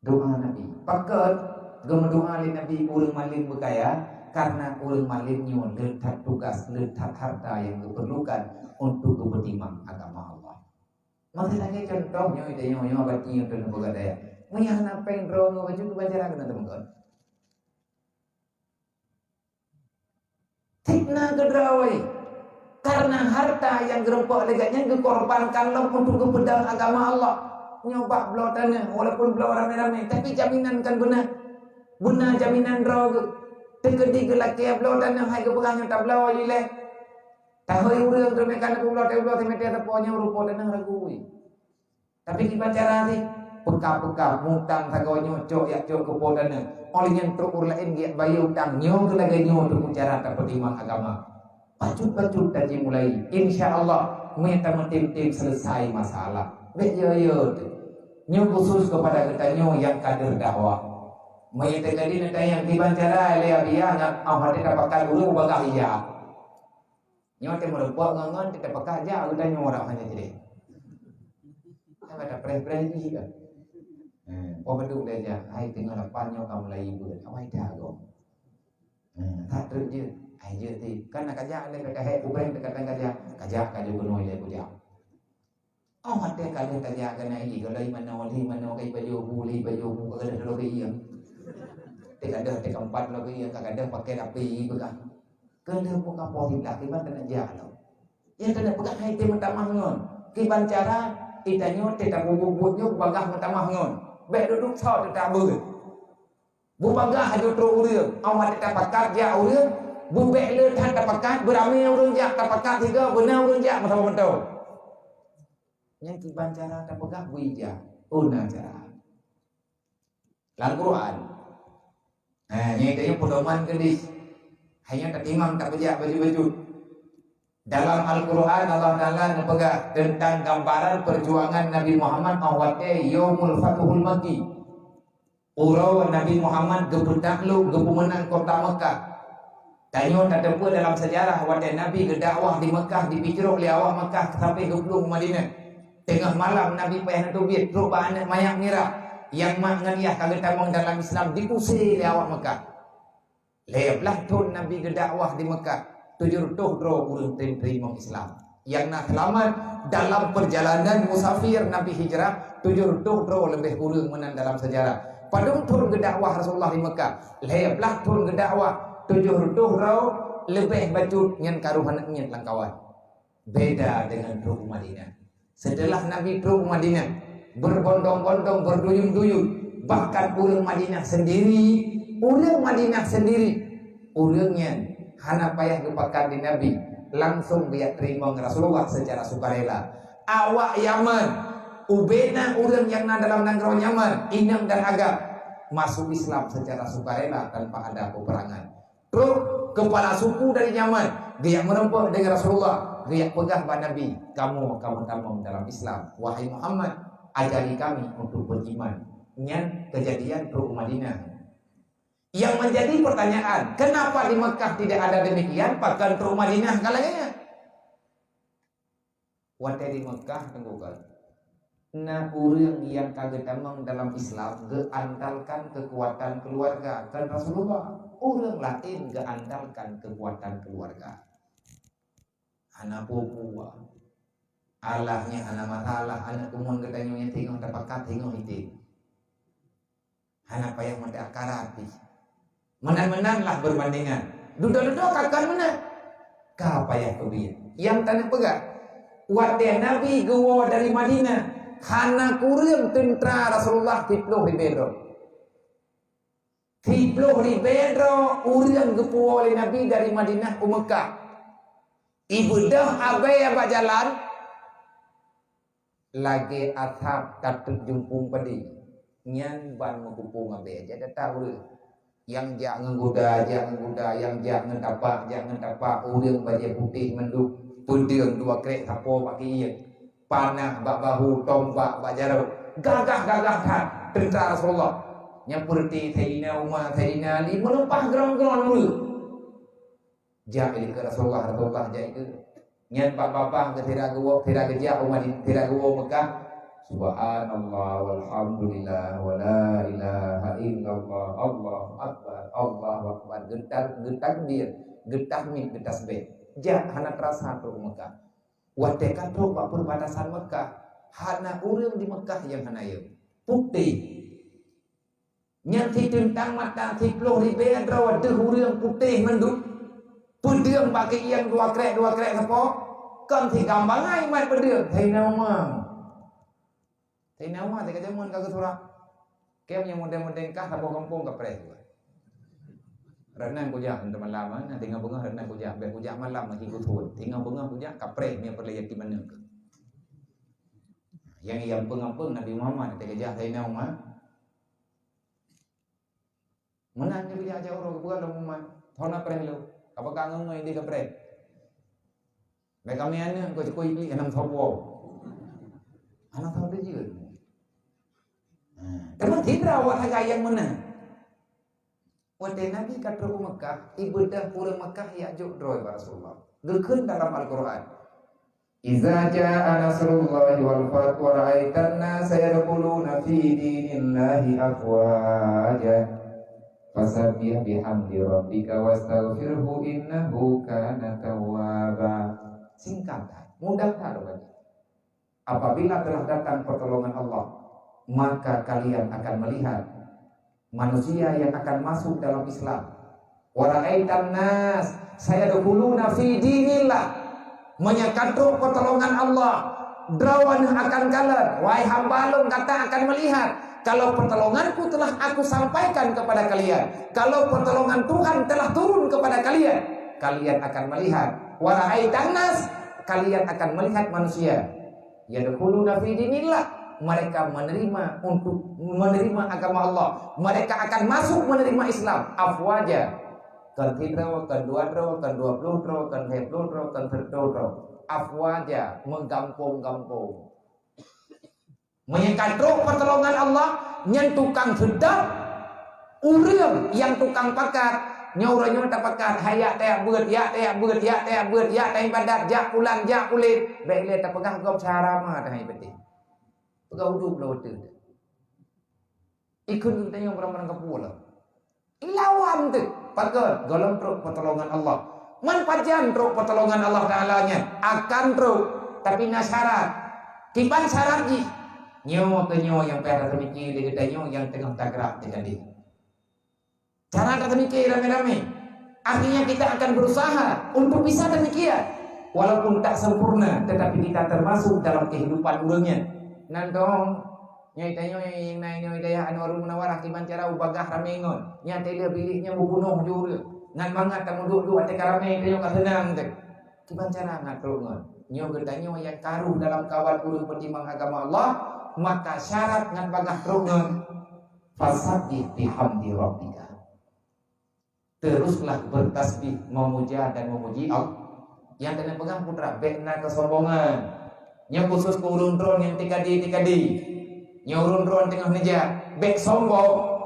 Doa Nabi. Pakat doa Nabi urang malin berkaya karena urang malin nyo letak tugas, letak harta yang diperlukan untuk kepentingan agama Allah. Maksudnya contohnya itu nyo bati yang dalam begadaya. Munya napen ro baju kebajaran kena teman-teman. Tikna geroy. Karena harta yang gerempok degatnya dikorbankan untuk kepentingan agama Allah. Nyoba belotannya walaupun belau ramai-ramai tapi jaminan kan benar jaminan roh tegedi gelaki belotan yang hai kepegangnya tak belau lileh tahu urang tu mekan tu belau temete teponya rupa dan ragui tapi gimana cara ni peka mutang sagonyo cok ya cok kepodana oleh yang terur lain dia bayu utang nyo lagi nyo untuk cara tak pertimang agama pacut tadi mulai insyaallah minta mentim-tim selesai masalah bejo nyo khusus kepada kita nyo yang kader dakwah minta tadi nanti yang dibancara lea dia nak awak tidak pakai dulu bagah iya nyo te merupakan ngangan tidak pakai aja kita nyo orang hanya jadi ada pre-pre juga pokok dulu aja hai tengah lapan nyo kamu lagi buat awak dah go tak terje aja ti kan nak kajak le kata hai ubreng dekat kajak penuh le kujak hati kajak kana i kalau mana kai baju mu kada lo kai yang ada keempat lo kai yang kada pakai api begang kada pun kapo hidak kiban kana jalo yang kada pegang hai ti mentamah ngon kiban cara itanyo tidak bubut-bubutnya bagah mentamah ngon be duduk sau tidak ber bu bagah haju tro urang awak tidak pakai ja urang bubek le tak pakat beramai urang jak tak pakat tiga benar urang jak sama betul yang kiban cara tak pegah bija una cara dalam Quran ini tanya pedoman kedis hanya ketimang tak bejak baju-baju dalam Al-Quran Allah Ta'ala nepegah tentang gambaran perjuangan Nabi Muhammad awate yaumul fatuhul Makki urau Nabi Muhammad gepetaklu gepemenang kota Mekah. Tanyo tak ada dalam sejarah wadah Nabi berdakwah di Mekah dipikir oleh awak Mekah sampai ke Madinah. Tengah malam Nabi payah nak biat rubah anak mayak merah yang mak ngaliah kagak tamang dalam Islam dipusir oleh awak Mekah. Leblah tun Nabi berdakwah di Mekah 70 urang terima Islam. Yang nak selamat dalam perjalanan musafir Nabi hijrah 70 lebih urang menang dalam sejarah. Padung tun berdakwah Rasulullah di Mekah. Leblah tun berdakwah 70 lebih bacut dengan karuhan nyet langkawan. Beda dengan Ruh Madinah. Setelah Nabi Ruh Madinah berbondong-bondong berduyun-duyun, bahkan urang Madinah sendiri, urangnya hana payah kepakan di Nabi, langsung dia terima Rasulullah secara sukarela. Awak Yaman, ubena urang yang dalam negara Yaman, Inang dan Agam masuk Islam secara sukarela tanpa ada peperangan. Terus kepala suku dari Yaman dia merempah dengan Rasulullah, dia pegang pada Nabi, kamu tamam dalam Islam, wahai Muhammad ajari kami untuk beriman. Dengan kejadian Ruh Madinah yang menjadi pertanyaan, kenapa di Mekah tidak ada demikian, bahkan Ruh Madinah kalanya wadah di Mekah tenggukan. Nah urang yang kagak tamang dalam Islam geandalkan kekuatan keluarga kan Rasulullah. Urang lain geandalkan kekuatan keluarga. Anak buah Alahnya anak masalah, anak kumun ketanya tengok dapat tengok itu. Anak payah mati akarati. Menan-menanlah berbandingan. Duduk-duduk akan menang. Kau payah kebiar. Yang tanah pegang. Wadah Nabi gawa dari Madinah. Hana kurang tentera Rasulullah tiploh di bedro. Tiploh di bedro. Urian gepuwa oleh Nabi dari Madinah ke Mekah. Ibu dah abai abak jalan. Lagi atap katut jumpung padi. Nyan ban mengkumpung abai. Jadi tahu yang jak nggoda, yang jak ngetapak, urang baju putih menduk, pedang dua krek sapo pakai iya. Panah bak bahu, tombak bak jarau. Gagah kan tentara Rasulullah. Nyaperti Sayyidina Umar, Sayyidina Ali menumpah gerong-gerong dulu. Jak ini ke Rasulullah jak itu. Nyan pak bapak ke tira gejak Umar tira gawa Mekah. Subhanallah walhamdulillah wa la ilaha illallah Allahu akbar Allahu akbar getah dia getah min getah sebe jak hana terasa tu Mekah wate katro pak perbatasan Mekah hana urang di Mekah yang hana yeu putih nyanti tentang mata tiploh ribe andra wade urang putih menduk pedang pakai yang dua krek sapo kan ti gambangai mat pedang hai nama Tina Umar teka jamun kagak surat. Kem yang model-model kah sapo kampung ka preh. Renang kujak teman lama na tinggal bengah renang kujak be kujak malam maki kuthun. Tinggal bengah kujak ka preh ni perlayan di mana ke. Yang yang pengapung Nabi Muhammad teka jah Tina Umar. Menang ni kujak jauh bukan lu Muhammad. Thona preh lu. Apakah ngai di ka preh. Be kami ana ko cekoi ni enam thobo. Anak tahu dia juga. Teman tidak awak yang mana? Waktu Nabi kata Mekah, ibadah pulang Mekah ya jodroi Rasulullah. Gekun dalam Al-Quran. Iza jaa nasrullahi wal fath wa ra'aitan nasa yadkhuluna fi dinillahi afwaja. Fasabbih bihamdi rabbika wastaghfirhu innahu kana tawwaba. Singkat, mudah tak bagi. Apabila telah datang pertolongan Allah, maka kalian akan melihat manusia yang akan masuk dalam Islam. Wa ra'aitan nas sayadkhuluna fi dinillah, menyekatru pertolongan Allah. Drawan akan kalah, wahai hambalum kata akan melihat kalau pertolonganku telah aku sampaikan kepada kalian, kalau pertolongan Tuhan telah turun kepada kalian, kalian akan melihat. Wa ra'aitan nas, kalian akan melihat manusia yadkhuluna fi dinillah, mereka menerima untuk menerima agama Allah, mereka akan masuk menerima Islam afwaja, kan tidro, kan dua dro, kan 20 dro, kan 10 dro, kan 30 dro, afwaja, menggampung-gampung, menyekatro pertolongan Allah, yang tukang sedap, urang yang tukang pakat, nyoranya tak pakat, hayak tak beut, ya tak beut, ya tak beut, ya tak ibadat, jak pulang, jak kulit, baik le tak pegang kau cara mah dah penting. Pegang uduk lah waktu tu. Ikut tanya orang-orang kapula. Lawan tu, pakat golong truk pertolongan Allah. Man pajan truk pertolongan Allah Ta'ala-nya akan truk, tapi nak syarat. Kiban syarat ji. Nyo ke nyo yang payah mikir dia kata nyo yang tengah takrak dengan dia. Cara tak demikian rame-rame. Artinya kita akan berusaha untuk bisa demikian. Walaupun tak sempurna, tetapi kita termasuk dalam kehidupan urangnya. Nandong, nyai tanyo yang naik nyai daya Anwarul Munawarah kiban cara ubagah ramengon. Nyai dia biliknya membunuh juga. Ngan mangat tak munduk dua teka rame tanyo ka senang teh. Kiban cara ngatrungon. Nyo gedanyo yang karuh dalam kawan urang pendimbang agama Allah, maka syarat ngan bagah trungon. Fasabbih bihamdi rabbika. Teruslah bertasbih, memuja dan memuji Allah. Yang kena pegang putra bekna kesombongan. Yang khusus ke urun drone yang tikadi. Yang urun drone tengah nejak bek sombong.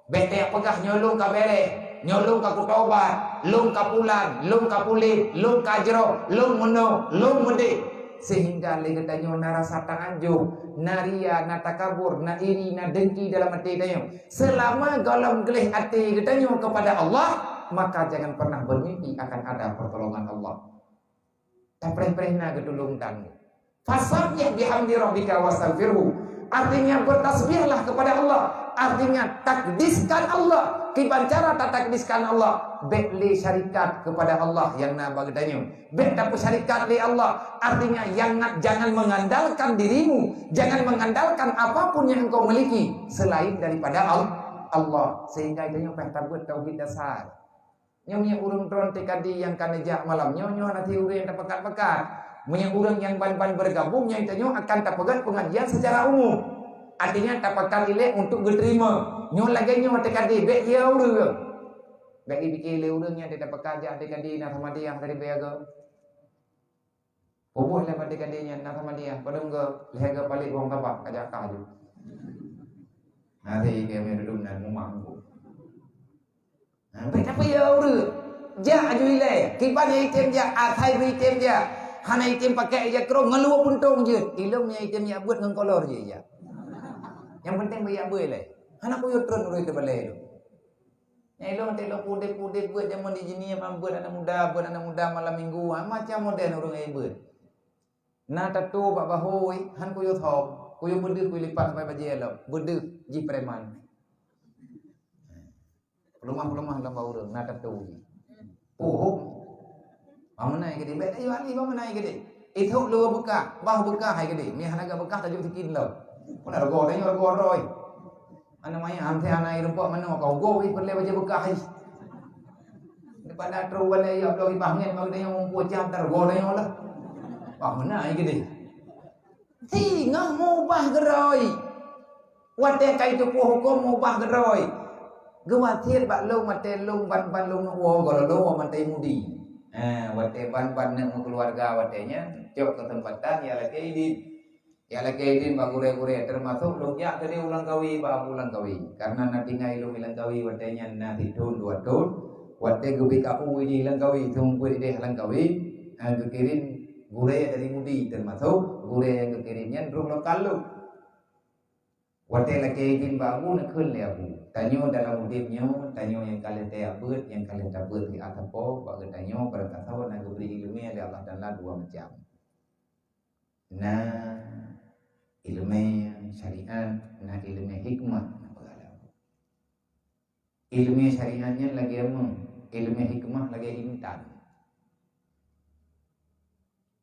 Bek tak pegah nyolong ka bere, nyolong ka kutobat, lung ka pulan, lung ka pulit, lung ka jero, lung meno, lung mede. Sehingga legetanyo narasa tanganjo, naria, natakabur, na iri, na dengki dalam hati tanyo. Selama galam gelih hati getanyo kepada Allah, maka jangan pernah bermimpi akan ada pertolongan Allah. Tak perih-perih na gedulung tanggu. Fasabbih bihamdi rabbika wastaghfirhu. Artinya bertasbihlah kepada Allah. Artinya takdiskan Allah. Kiban cara tak takdiskan Allah. Bekli syarikat kepada Allah yang nak bagdanya. Bek tak syarikat li Allah. Artinya jangan mengandalkan dirimu. Jangan mengandalkan apapun yang engkau miliki selain daripada Allah. Sehingga itu pesta buat tauhid dasar. Nyonya urung tron tekadi yang kanejak malam. Nyonya nanti urang yang pekat-pekat. Punya orang yang ban-ban bergabung yang itu akan tapakan pengajian secara umum. Artinya tapakan ilek untuk diterima. Nyo lagi nyo tekadi bek dia urang. Bek dipikir le urangnya dia dapat kerja tekadi nak sama dia tadi beaga. Boboh lah pada tekadinya nak sama dia. Pada enggak lehaga balik wong tabak kajak kaju. Nanti dia merudun dan mumangku. Bek apa ya urang? Ja aju ilek. Kibannya item ja athai item ja. Hana item pakai aja kerong ngeluar puntung je. Ilmunya itemnya buat dengan kolor je ya. Yang penting bayar boleh. Hana koyo tron urut balai tu. Yang ilmu telo pudet buat zaman di sini buat anak muda malam minggu macam modern orang ai buat. Na tato bak bahoi han koyo thom, koyo bede koyo lipat sampai baje lo. Bede ji preman. Pelumah dalam urang na tato ji. Oh. Mana yang gede? Bet ayo ali mana yang gede? Itu luar buka, bahu buka hai gede. Ni hanaga buka tajuk tikin lo. Puna rego dah nyo rego roy. Ana mai amte ana irpo mana kau go wi perle baje buka hai. Depan atro wala ya lo ibangen mag dah yang mumpu jam tar rego dah nyo lah. Bah mana yang gede? Si ngah mubah geroy. Wate kai tu pu hukum mubah geroy. Gewatir bak long mate long ban long wo gololo mate mudi. Wate ban-ban nak keluarga watenya cok ke tempatan ya lagi idin bagure-gure termasuk lu ya tadi ulang kawi ulang kawi karena nanti ngai lu ulang kawi watenya nanti tahun 2 tahun wate gubi kapu ini ulang kawi tunggu deh ulang kawi kekirim gure dari mudi termasuk gure yang kekirimnya drum lokal lu wate lagi idin babu nak kun le abu tanyo dalam udipnya tanyo yang kalian teabut yang kalian tabut di atapo bagi tanyo berkata nak beri ilmu ada Allah Taala dua macam. Nah ilmu syariat, nah ilmu hikmah. Ilmu syariatnya lagi apa? Ilmu hikmah lagi intan.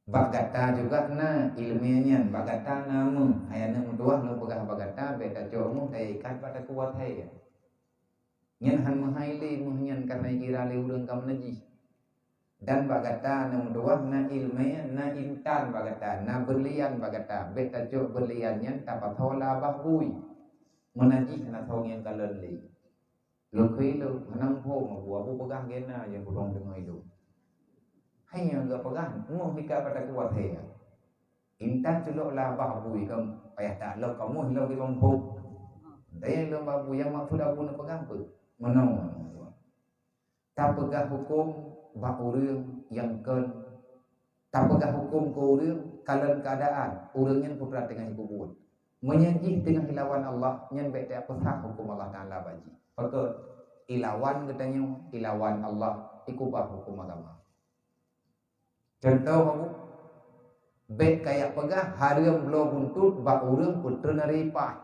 Bagata juga na ilmunya bagata nama ayana mudah lu pegah bagata beda jomu tay ikat pada kuat hai nyen han mahaili muhnyan karena kira le urang kam najis dan bagata na mudah na ilmunya na intan bagata na berlian bagata beda jo berliannya dapat thola bahbui menajis na thong yang kalen li lu kui lu hanang pho ma bua bu pegah gena yang kurang dengar itu hanya enggak pegang mau hika pada kuat hai intan celok lah bahbui kam payah tak lo kamu hilang di lompok daya lo babu yang maksud abu nak pegang apa menau tak pegang hukum bak urang yang kan tak pegang hukum ke urang kalan keadaan urangnya putra dengan ibu buat menyajih dengan ilawan Allah nyen baik tak pesah hukum Allah Taala baji maka ilawan katanya ilawan Allah ikubah hukum agama. Contoh aku bet kayak pegah hariam belau buntut bak urang putra naripah.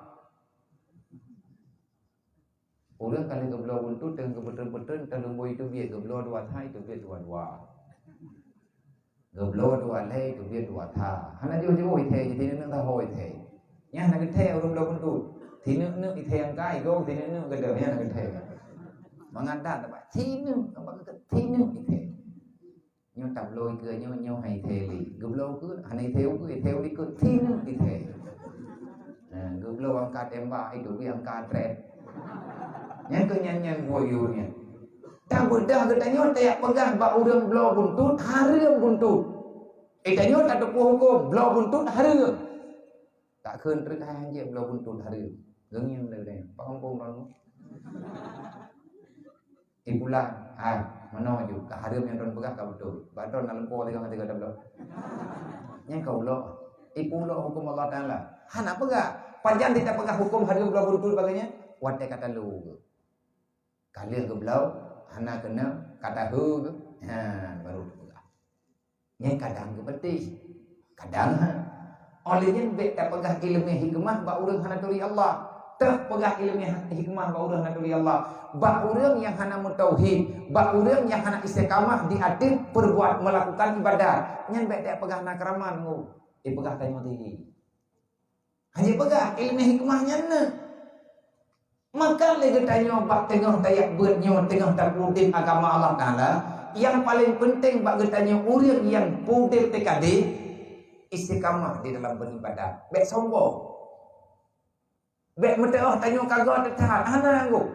Urang kali ke belau buntut dengan ke betul-betul terlembu itu biar ke belau dua thai itu biar dua. Ke belau dua lay itu biar dua tha. Hana jauh-jauh ite jadi nak tahu ite. Nya nak ite urang belau buntut. Thì nước ite yang kai go thì nước gede nya nak ite. Menganda tak thì nước ite. Nyo tập lôi cơ nyo hay thề lì gục lâu cứ hành theo đi cứ thi nữa đi thề gục lâu angkat tembak itu yang angkat red yang ke nyanyian voyurnya tak bedah katanya tak pegang bak urang belau buntut hareum buntut itanya tak ada hukum belau buntut hareum tak keun trek hang je belau buntut hareum geung yang dari pak hukum orang ibulan mana juga harum yang don pegah kau betul. Badon dalam po tiga belas. Yang kau lo, ibu lo hukum Allah Taala. Hana pegah. Panjang tidak pegah hukum harum belau betul bagainya. Wate kata lu. Kalian ke belau, hana kena kata hu. Baru pegah. Yang kadang ke peti, kadang Olehnya bet tak pegah ilmu hikmah ba urang hana tuli Allah. Teh pegah ilmu hikmah ba urang hana tuli Allah. Ba urang yang hana mutauhid, ba urang yang hana istiqamah di hati perbuat melakukan ibadat. Nyan bet tak pegah nakraman ngo. Pegah tanya mati. Hanya pegah ilmu hikmahnya na. Maka lagi tanya bak tengah tayak beutnya tengah takutin agama Allah Taala, yang paling penting bak tanya urang yang pudel TKD istiqamah di dalam beribadah. Bek sombong. Bek metaah tanya kagak tertahan. Hana nggo.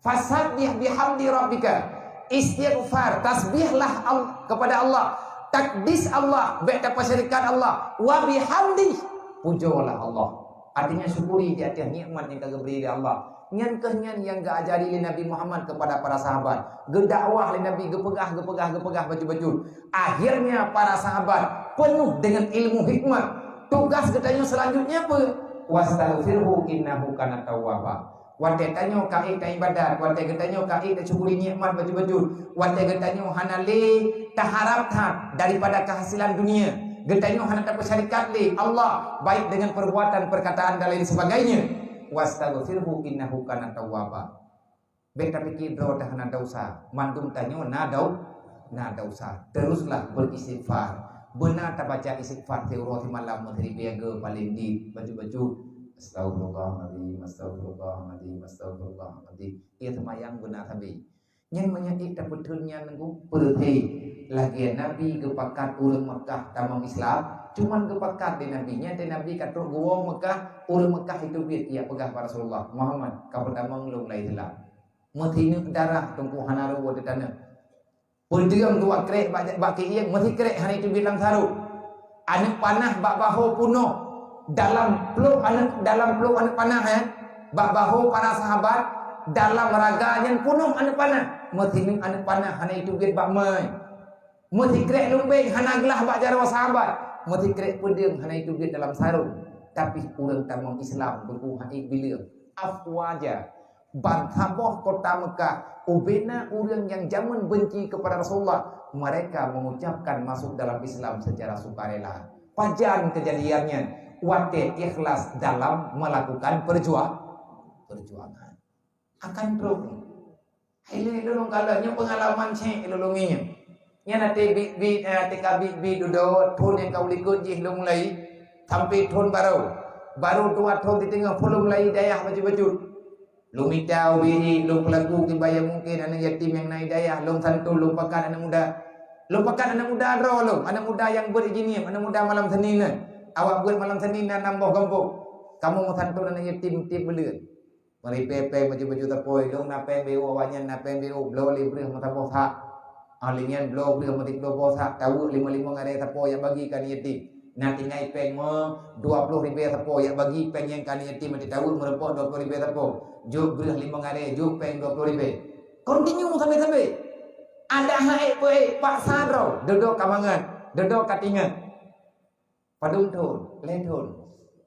Fasabbih bihamdi rabbika. Istighfar, tasbihlah kepada Allah. Takdis Allah, bek dapat syarikat Allah. Wa bihamdi, pujalah Allah. Artinya syukuri di atas nikmat yang kagak beri dari Allah. Nyan kenyan yang gak ajari oleh Nabi Muhammad kepada para sahabat. Gedakwah oleh Nabi gepegah baju-baju. Akhirnya para sahabat penuh dengan ilmu hikmah. Tugas katanya selanjutnya apa? Wastaghfirhu innahu kana tawwaba. Wate tanyo kai ta ibadat, wate getanyo kai ta syukuri nikmat baju-baju. Wate getanyo hanale taharap daripada kehasilan dunia. Getanyo hana dapat syarikat li Allah baik dengan perbuatan, perkataan dan lain sebagainya. Wastaghfirhu innahu kana tawwaba. Beta pikir do dah na dosa. Mandum tanyo na dosa. Teruslah beristighfar. Benar tak baca istighfar teurati malam menteri biaga paling di baju-baju. Astagfirullahaladzim. Ia semayang benar tabi. Yang menyakit tak betulnya nunggu perhati. Lagi Nabi kepakat urang Mekah tamang Islam. Cuman kepakat di Nabi-nya. Dan Nabi kata gua Mekah. Urang Mekah itu biar ia pegah pada Rasulullah Muhammad. Kau pertama ngelung lai Islam. Mati darah tungku hanaru wadi tanah. Perdiam dua krek baki yang mati krek hari itu bilang saru. Anak panah bak bahu puno dalam peluk anak panah bak bahu para sahabat dalam raganya puno anak panah. Mati ning anak panah hari itu biar bak mai. Mati krek lumbeng hana gelah bak jarwa sahabat. Mati krek perdiam hari itu biar dalam sarung. Tapi urang tamang Islam berku hai bilir afwaja. Bantaboh kota Mekah ubena urang yang zaman benci kepada Rasulullah, mereka mengucapkan masuk dalam Islam secara sukarela. Pajan kejadiannya wate ikhlas dalam melakukan perjuangan. Akan terus hele lolong kalanya pengalaman cek lolonginya nya nanti bi duduk thun yang kau likut jih long lai sampai thun baru dua thun di tengah pulung lai dayah baju-baju. Lu mitau bini, lu pelaku kibaya mungkin anak yatim yang naik dayah, lu santul, lu pakan anak muda. Lu pakan anak muda roh lu, anak muda yang berizin, anak muda malam Senin. Awak buat malam Senin nambah kampung. Kamu mau santul anak yatim tip belian. Mari pepe baju-baju terpoi, lu napeng beu awaknya napeng beu, blow libre mata bosa. Alinyan blow beli mati blow bosa, tahu 55 ngare terpoi yang bagi kan yatim. Nanti naik peng 20 ribu terpoi yang bagi peng yang kan yatim mati tahu merepot 20 ribu terpoi. Juk beri 5 ngare, juk peng 20 ribu. Continue sampai. Ada haik pun Pak Sadro, duduk kamangan, duduk katingan. Padung thun, lehun.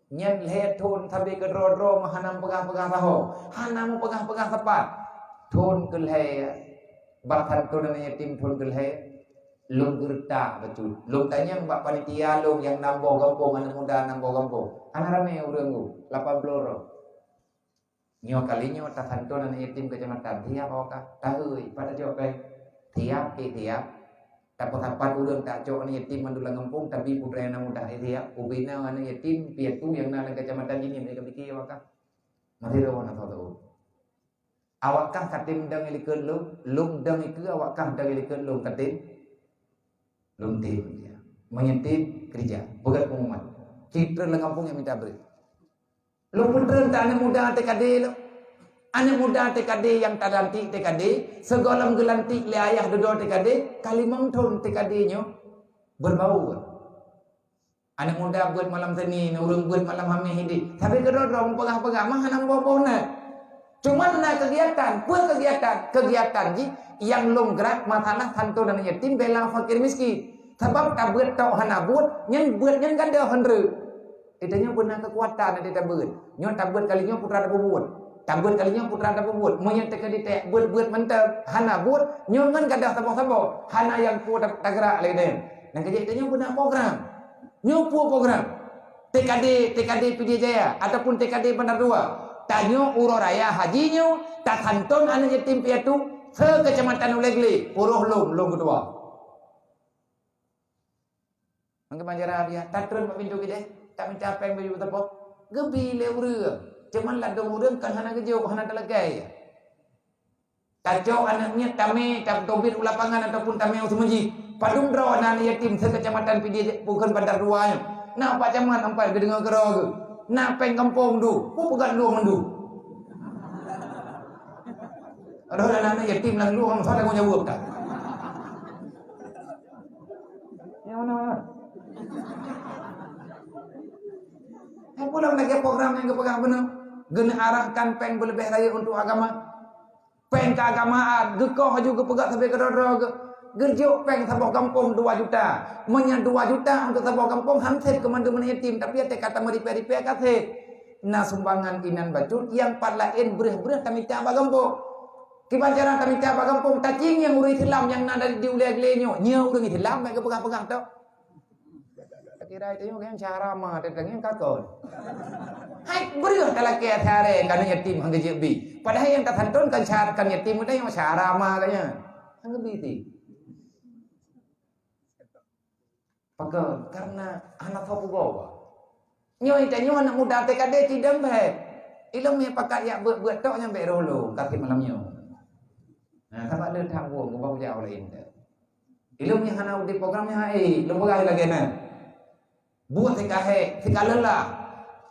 Nyan lehun sampai ke rodro mahanam pegah-pegah raho. Hanam pegah-pegah tepat. Thun ke leh. Bahkan thun namanya tim thun ke leh. Lung gerta betul. Lung tanya mbak panitia lung yang nambah kampung, anak muda nambah kampung. Anak ramai urangku, 80 orang. Nyo kalinya tak santo anak yatim kecamatan tiap awak tahui pada jawab tiap. Dapat tempat urang tak jauh anak yatim mandulang kampung tapi putra anak muda tiap ubina anak yatim piatu yang nalang kecamatan ini mereka pikir awak mati rawan atau awak katim dang ilikun lum dang iku awak dang ilikun lum katim lum tim dia menyetip kerja bukan pengumuman citra lang kampung yang minta beri. Lu putren tak anak muda TKD lu. Anak muda TKD yang tak lantik TKD. Segolam gelantik le ayah duduk TKD. Kalimang thun TKD-nya berbau. Anak muda buat malam Senin, urang buat malam Hamis ini. Tapi kedodong pegah-pegah mah hanam bobona. Cuman na kegiatan, buat kegiatan yang long gerak masalah santo dan yatim bela fakir miskin. Sebab tak buat tau hana buat, nyen buat nyen ganda henre. Itanya benar kekuatan nanti tabut. Nyo tabut kalinya putra dapat buat. Tabut kalinya putra dapat buat. Monya teka ditek buat mentep hana buat. Nyo ngan gadah sabok-sabok. Hana yang pu tak gerak lain. Dan kerja itanya benar program. Nyo pu program. TKD PD Jaya ataupun TKD Bandar Dua. Tanyo uro raya hajinya tak hanton anak yatim piatu se kecamatan Ulegli uruh lum kedua. Mangke banjara dia tatun pak pintu gede tak minta apa yang baju tepo gebile urang cuman ladong urang kan hana gejau hana talagai. Kacau anaknya tame tak tobit lapangan ataupun tame usmuji padung draw anak yatim se kecamatan PD bukan Bandar Dua. Nak pak camat ampai gedengar gerog. Nak peng kampung du, pegang luang mendu. Ada anak yatim lang luang, saya mau jawab tak? Yang mana? Pulang lagi program yang kepegang benar. Guna arahkan peng berlebih raya untuk agama. Peng keagamaan, gekoh juga pegang sampai ke dorog. Gerjuk peng sabok kampung 2 juta. Menya 2 juta untuk sabok kampung hansip ke mandu yatim. Tapi ya kata meripia-ripia kasih. Nah sumbangan inan bacut yang pat lain bereh-bereh kami tiaba kampung. Kibanjaran kami tiaba kampung. Tacing yang urus Islam yang nada di uleg-lenyo. Nya urus Islam mereka pegang-pegang tu. Kira itu yang cara mah tetangnya kakon. Hai bereh kalau kaya thare kan yatim hang jebi. Padahal yang tak hantun kan syarat kan yatim itu yang cara mah katanya. Hang biti. Pagka karena anak tahu bawa. Nyoy tanyo anak muda TKD tidak baik. Ilmu yang pakai ya buat tok yang baik dulu kasih malamnya. Nah, tak ada tanggung ke bau jauh lain. Ilmu yang anak di programnya ilmu lagi na. Buat TKD lelah.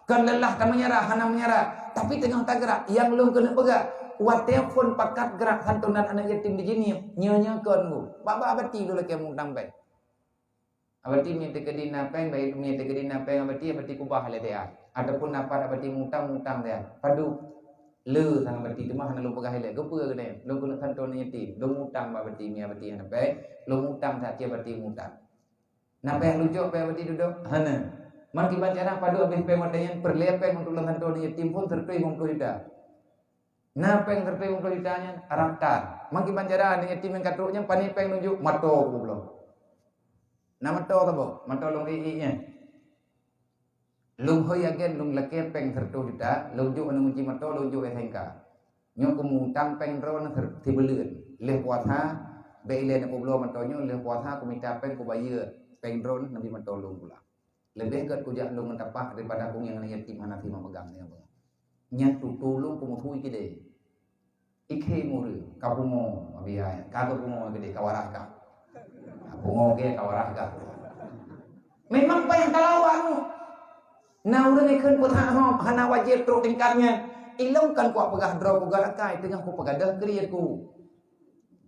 Kan lelah tak menyerah, hana menyerah. Tapi tengah tak gerak, yang belum kena pegang. Wat telefon pakat gerak santunan anak yatim di sini. Nyonya kan bu. Bapa abati dulu ke mungtang baik. Abati minta ke dina peng baik minta ke dina peng abati kubah le dia ataupun apa abati mutang dia padu le sang abati tu mah hana lu pegah le gepe ke ne lu kena santon yatim lu mutang abati mi abati hana baik lu mutang tak cia abati mutang napa yang lucu pe abati duduk hana man ki bacara padu abis peng modayan perlepeng untuk lu santon yatim pun tertui mongko ida napa yang tertui mongko idanya araptan man ki bacara yatim yang katruknya pani peng nunjuk mato belum. Nama to tabo, mato long ii nya. Lung hoy again lung lake peng tertu kita, lung ju anu munci mato lung ju hengka. Nyo kumutang peng ro na tibeleun. Leh puasa be ile na poblo mato nyo leh puasa kumita peng ku baye peng ron nabi mato lung pula. Lebih kat kujak lung mentapah daripada kung yang yatim hanafi memegang nya bang. Nya tutulung kumuthui kide. Ikhe muri kapungo abiya, kapungo gede kawaraka. Bungo ke kawaraka. Memang banyak kalawan. Nah udah ikan putah hana wajib terus tingkatnya. Ilong kan kuat pegah draw pegah akai tengah ku pegadah kriat ku.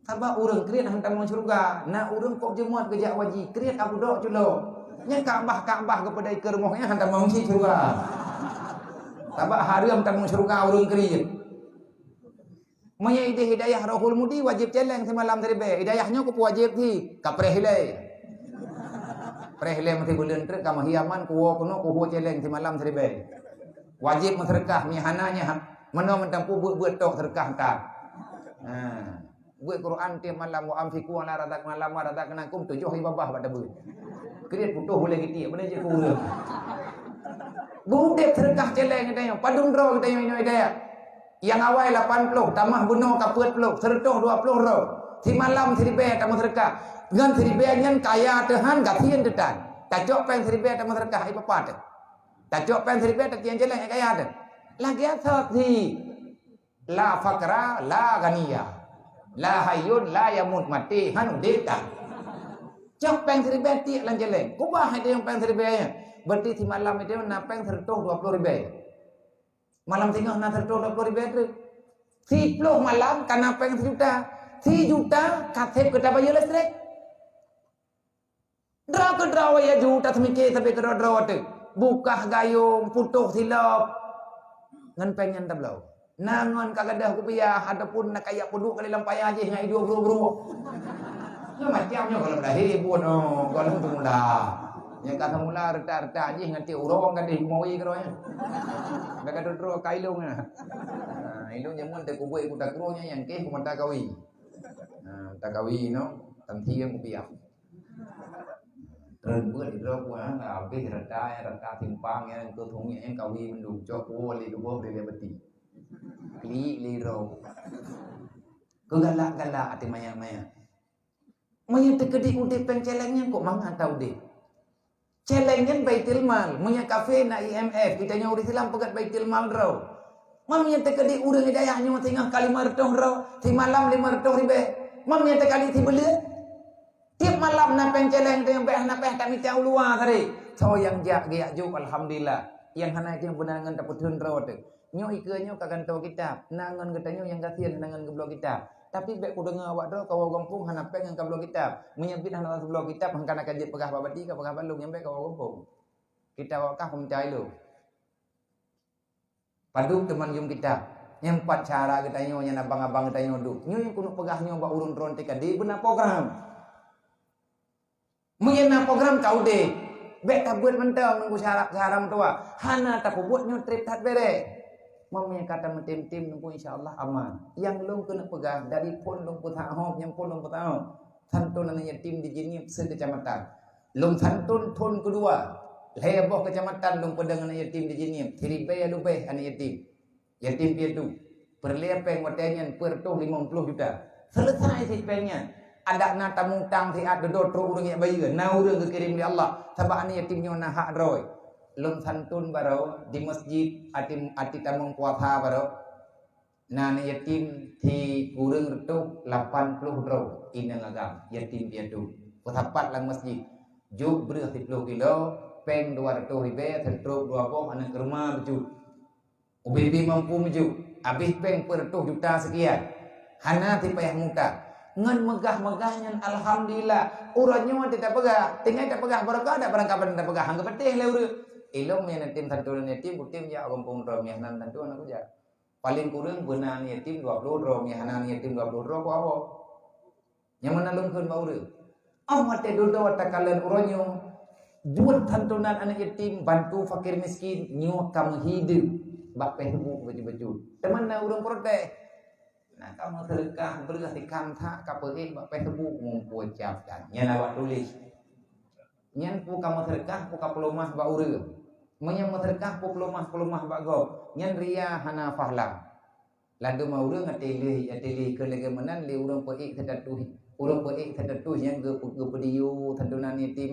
Sabab urang kriat hantam masuk surga. Nah urang kok jemuat gejak wajib kriat aku dok culo. Nya Ka'bah kepada ke rumahnya hantam masuk surga. Sabab hari hantam masuk surga urang kriat. Maya ide hidayah rohul mudi wajib celeng semalam terbe. Hidayahnya ku wajib thi kaprehile. Prehile mati bulan trek kama hiaman kuwo kuno kuwo celeng semalam terbe. Wajib menserkah mihananya mano mentampu buat tok serkah tak. Buat Quran tiap malam wa amfiku ala radak malam wa radak nakum 7 ibabah pada buat. Kriat putuh boleh gitu benar je ku. Budek serkah celeng kita padung draw kita yang hidayah. Yang awal 80 tambah bunuh kaput peluk sertuh 20 roh si malam seribe tamu serkah dengan seribe nyan kaya Tuhan gatian detan tajok peng seribe tamu serkah ai papat tajok peng seribe takian jeleng kaya ada lagi asat si la fakra la ganiya la hayyun la yamut mati hanu deta jok peng seribe ti lan jeleng kubah itu yang peng seribe berarti si malam itu na peng sertuh 20 ribu malam tengah nak tertutup 20 ribu. 10 malam karena peng 1 juta. 3 juta katep kita bayar listrik. Draw ke draw ya juta semikir sampai ke draw tu. Buka gayung, putuh silap. Ngan pengen tablau. Nangon kagadah kupiah ataupun nak kayak puduk kali lampai aja ngai 20 bro. Ya macamnya kalau dah hibun kalau tu mula. Yang kata mula reta-reta aja nganti urang kan di mowi keronya. Dah kata dro kailung nah. Ilung jamun te kubui ku tak kronya yang ke ku mata kawi. Tak kawi no, tanti yang kupiah. Bữa thì rau quá là cái rata timpang yang ke thungnya yang kawi mendung cok wali ke bawah dari beti li rau ke galak ati maya tekedi ude pencelengnya kok mang tahu deh celengnya baitul mal munya kafe na IMF kita nyuri silam pegat baitul mal rau mamnya tekedi ude hidayahnya tengah kali martoh rau ti malam 500 ribe mamnya tekali ti beli tiap malam na penceleng dengan peh na peh kami tahu luar tadi. So yang jak juk alhamdulillah. Yang hana yang benar ngan dapat hun rawat. Nyo ikanyo kagan tahu kitab. Nangan getanyo yang kasihan nangan ke blog kitab. Tapi bek ku dengar awak do kawa kampung hana peh ngan ke blog kitab. Menyebut hana blog kitab hangkana kajet pegah babadi ka pegah balung yang bek kawa kampung. Kita wakah pemcai lu. Paduk teman jum kitab. Yang empat cara getanyo yang abang-abang getanyo du. Nyo yang kuno pegahnya bak urun ron tika di benar program. Mengenai program kau deh, bek tak buat mentang nunggu syarat tua. Hana tak buat nyutrip tak bere. Mamanya kata mentim-tim nunggu insyaallah aman. Yang long kena pegang dari pun long putah hom, yang pun long putah hom. Santun anak yatim di Jenip sekecamatan. Long santun tun kedua. Leboh kecamatan long pedang anak yatim di Jenip. Tiribe ya lubeh anak yatim. Yatim piatu. Perlepeng watenya per 50 juta. Selesai si pengnya. Ada na tamu tang ti ad do tro urang ya bayi na urang ke kirim di Allah sabak ani yatimnya na hak roy lum santun baro di masjid ati tamung puasa baro na yatim ti urang retu 80 ro inang agam yatim piatu putapat lang masjid juk berah 10 kilo peng 200 ribe tertruk 2 boh anak ke rumah baju ubibi mampu maju habis peng per 2 juta sekian hana ti payah muka ngan megah-megahnya alhamdulillah urangnya tidak pegah tinggal tidak pegah barokah ada barang kapan tidak pegah hangga penting le uru ilmu yang yatim santunan yatim butim ya kampung rom ya nan santunan aku ja paling kurang benang yatim 20 rom ya nan yatim 20 rom ku awo yang mana lungkeun ba uru mate dulu watakalan urangnya buat santunan anak yatim bantu fakir miskin nyu kamu hidup bak Facebook baju-baju teman na urang protes nah kamu sedekah berkah di kanta kapeuing bak Facebook ngumpul capkan nya awak tulis nyen pu kamu sedekah pu ka pelumah ba ureu menyang sedekah pu pelumah ba go nyen ria hana fahla ladu ma ureu ngatili ke legemanan li urang peik sedatuh yang ge pediu santunan yatim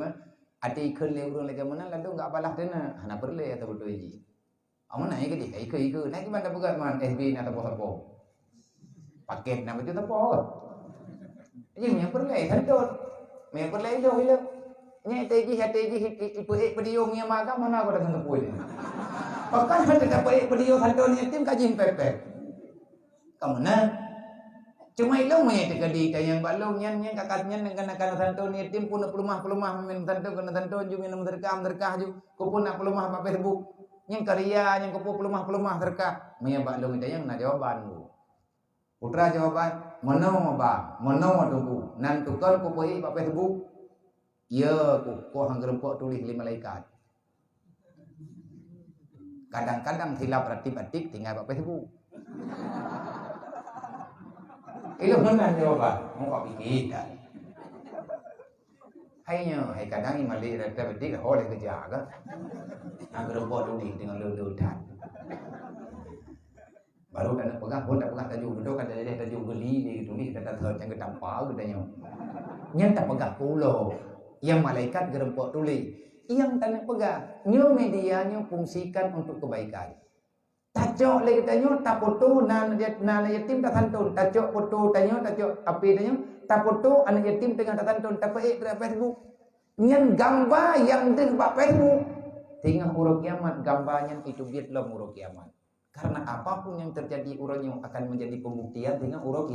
ati keun li urang legemanan ladu enggak balah dena hana perle atau betul ji amun naik ke dia ikut naik mana pegat man FB atau apa paket nama itu apa? Jadi yang perlai santun, yang perlai jauh hilang. Nya teji ipu pediung yang maga mana aku dengan tepui. Pakai hati dapat pediung santun yatim kajin pepek. Kamu na? Cuma ilmu yang terjadi yang balung yang kakaknya dengan anak santun yatim pun pelumah min santun kena santun juga yang terkah juga. Kupun nak pelumah apa Facebook. Yang karya yang kupun pelumah terkah. Yang balung itu yang nak jawaban bu. Putra jawaban, mono tunggu. Nan tukar ku pergi pak Facebook. Ya, ku hanggerempok tulis 5 malaikat. Kadang-kadang silap ratik-ratik tinggal pak Facebook. Itu benar jawaban. Mau kau pikir kan? Hai kadang ini malaikat ratik-ratik oleh kerja kan? Hanggerempok tulis dengan lulutan. Baru kena pegang pun tak pegang tajuk duduk kan dia tajuk geli dia tulis kata thơ yang ketampa katanya. Yang tak pegang pulau. Yang malaikat gerempok tulis. Yang tak nak pegang. New medianya fungsikan untuk kebaikan. Tajuk lagi katanya tak foto nan yatim tak santun. Tajuk foto tanya tajuk api tanya tak foto anak yatim tengah tak santun tak baik ke Facebook. Yang gambar yang di Facebook. Tengah huruf kiamat gambarnya itu biarlah huruf kiamat. Karena apapun yang terjadi urang yang akan menjadi pembuktian dengan urang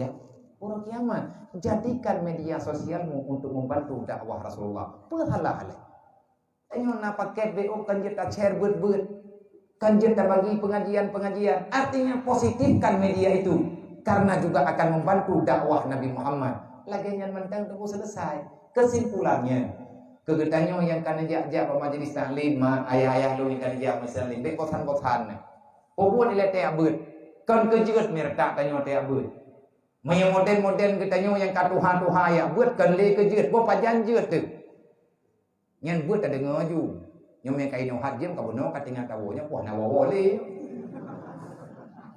kiamat. Jadikan media sosialmu untuk membantu dakwah Rasulullah. Perhala-hala. Tanya nak paket BO kan kita share beut-beut. Kan kita bagi pengajian. Artinya positifkan media itu. Karena juga akan membantu dakwah Nabi Muhammad. Lagi yang mentang itu selesai. Kesimpulannya. Kegetanyo yang kan ajak majelis taklim ayah-ayah lu ni kan ajak majelis be kosan-kosan. Puan ile tek beut. Kan kejeut merta tanyo tek beut. Maya modern-modern ketanyo yang katuha-tuha ya beut kan le kejeut bo pajan jeut tu. Nyan buat ada ngaju. Nyo me kai no hat jem ka bono ka tinga ka wonya puah na wo le.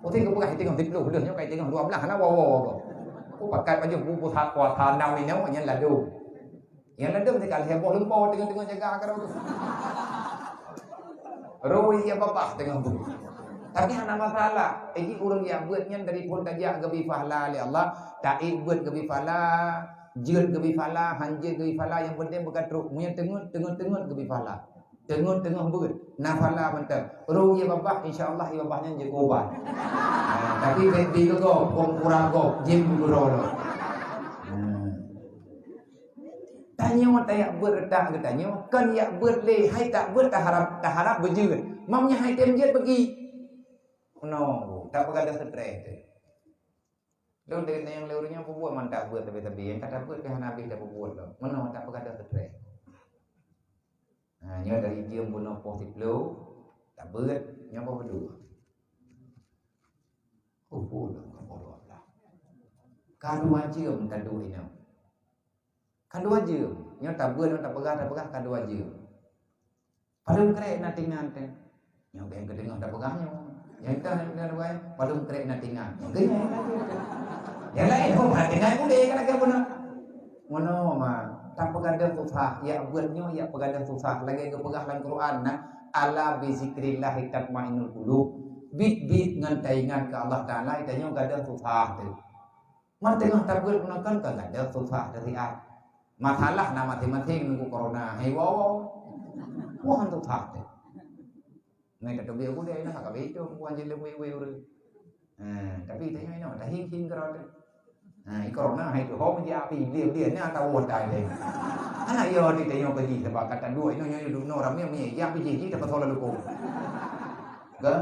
O tin ko pagka tinga ditlo hulo nyo kai tinga 12 na wo ko. Ko pakat baju bu tha kwa tha nau ni nyo nyan la do. Yang la do ti kal heboh lumpo tinga jaga ka ro. Roi ya bapak tinga bu. Tapi hana masalah. Ini orang yang buatnya dari pun tajak gebi fahla li Allah, taib buat gebi fahla, jeut gebi fahla, hanje gebi fahla yang penting bukan truk, munya tengut gebi fahla. Tengut buat. Nah fahla mantap. Ru ya babah insyaallah ya babahnya je obat. Tapi di go kurang go jim guro lo. Tanya tayak berdak ke tanya, kan ya berle hai tak ber tak harap berjeut. Mamnya hai tem jeut pergi. No, tak ada stres. Lalu dengan yang leurunya buat mantap buat tapi yang kata buat ke Nabi tak buat lo. Mana tak ada stres. Nah, nyo dari dia bunuh positif lo, tak buat nyo apa berdua. Oh, boleh, lah. Kadua jam kadua ini. Kadua jam, nyo tak buat, tak pegang kadua jam. Padahal kerek nanti ngante. Nyo yang kedengar tak pegangnya. Yang kita nak buat, padahal kerek nanti ngante. Yang lain pun nanti ngante pun dia kan benar. Mono mah tak pegadang susah, ya buatnya ya pegadang susah. Lagi ke pegang Quran nah, ala bi zikrillah tatmainnul qulub. Bit ngantai-ngan ke Allah Taala itanya gadang susah tu. Man tengah tak buat gunakan ke gadang susah dari at. Masalah nama mati-mati nunggu corona. Hei wow. Wah susah tu. Ngai tak tahu aku dia nak kabe itu bukan je lewe-lewe. Tapi itanya ino dah hing kerana. Corona hay tu hom dia api dia ni atau wodai le. Anak yo di tanya pergi sebab kata dua ino nyo dulu no ramai me ya pergi kita pasal lalu ko. Ke?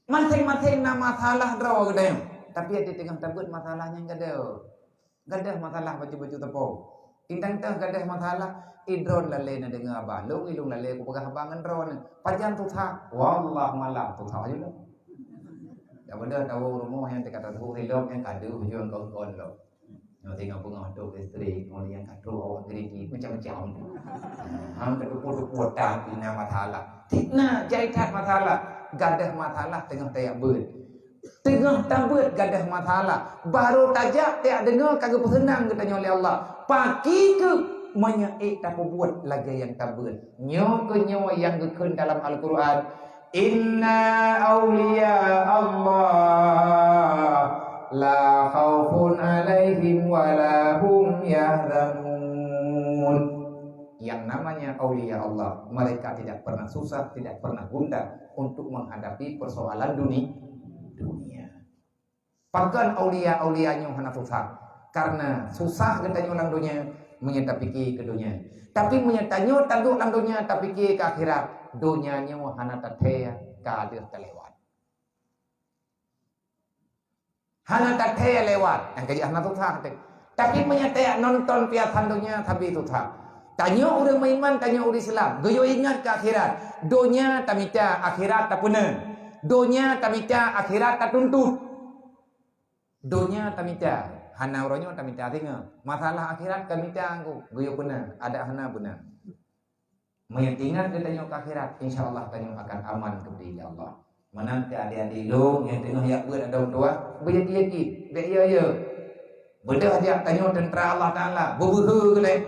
Masing-masing nama masalah draw gede. Tapi di tengah tabut masalahnya gadah masalah baju-baju tepo. Intang teh gadah masalah idron lale na dengar abang. Ilung lale ku pegah abangan dron. Pajan tu tha. Wallah malam tu tha je. Ya benda tahu rumah yang dikata tahu hidup yang kadu hujan kawan lo. Yang tinggal pengatur listrik, kemudian kadu awak gerigi macam-macam. Hang kedua-dua tak bina masalah. Tikna jaitat masalah, gadah masalah tengah tayak ber. Tengah tabut gadah masalah. Baru tajak tak dengar kagak senang katanya oleh Allah. Pagi ke menyaik tak buat lagi yang tabut. Nyo ke nyo yang gekun dalam Al-Quran. Inna awliya Allah la khawfun alaihim wa la hum yahzanun. Yang namanya awliya Allah, mereka tidak pernah susah, tidak pernah gundah untuk menghadapi persoalan dunia. Bahkan awliya-awliyanya hana susah. Karena susah katanya orang dunia menyetapiki ke dunia. Tapi menyetanya tanduk orang dunia tapiki ke akhirat. Dunianya hana tatea kadir terlewat. Hana tatea lewat. Yang kerja hana susah. Tapi menyetaya nonton piasan dunia tapi susah. Tanya orang beriman, tanya orang Islam. Goyo ingat ke akhirat. Dunia tamita akhirat tak punah. Dunia tamita akhirat tak tuntut. Dunia tamita. Hana orangnya tamita tinggal. Masalah akhirat tamita aku. Goyo punah. Ada hana punah. Mengingat kita tengok akhirat, insyaAllah tengok akan aman kepada Allah. Menanti adik-adik long yang tengok yang buat ada tua, berjaki-jaki, ya. Bedah dia tengok tentera Allah Ta'ala, berbuhu ke lain.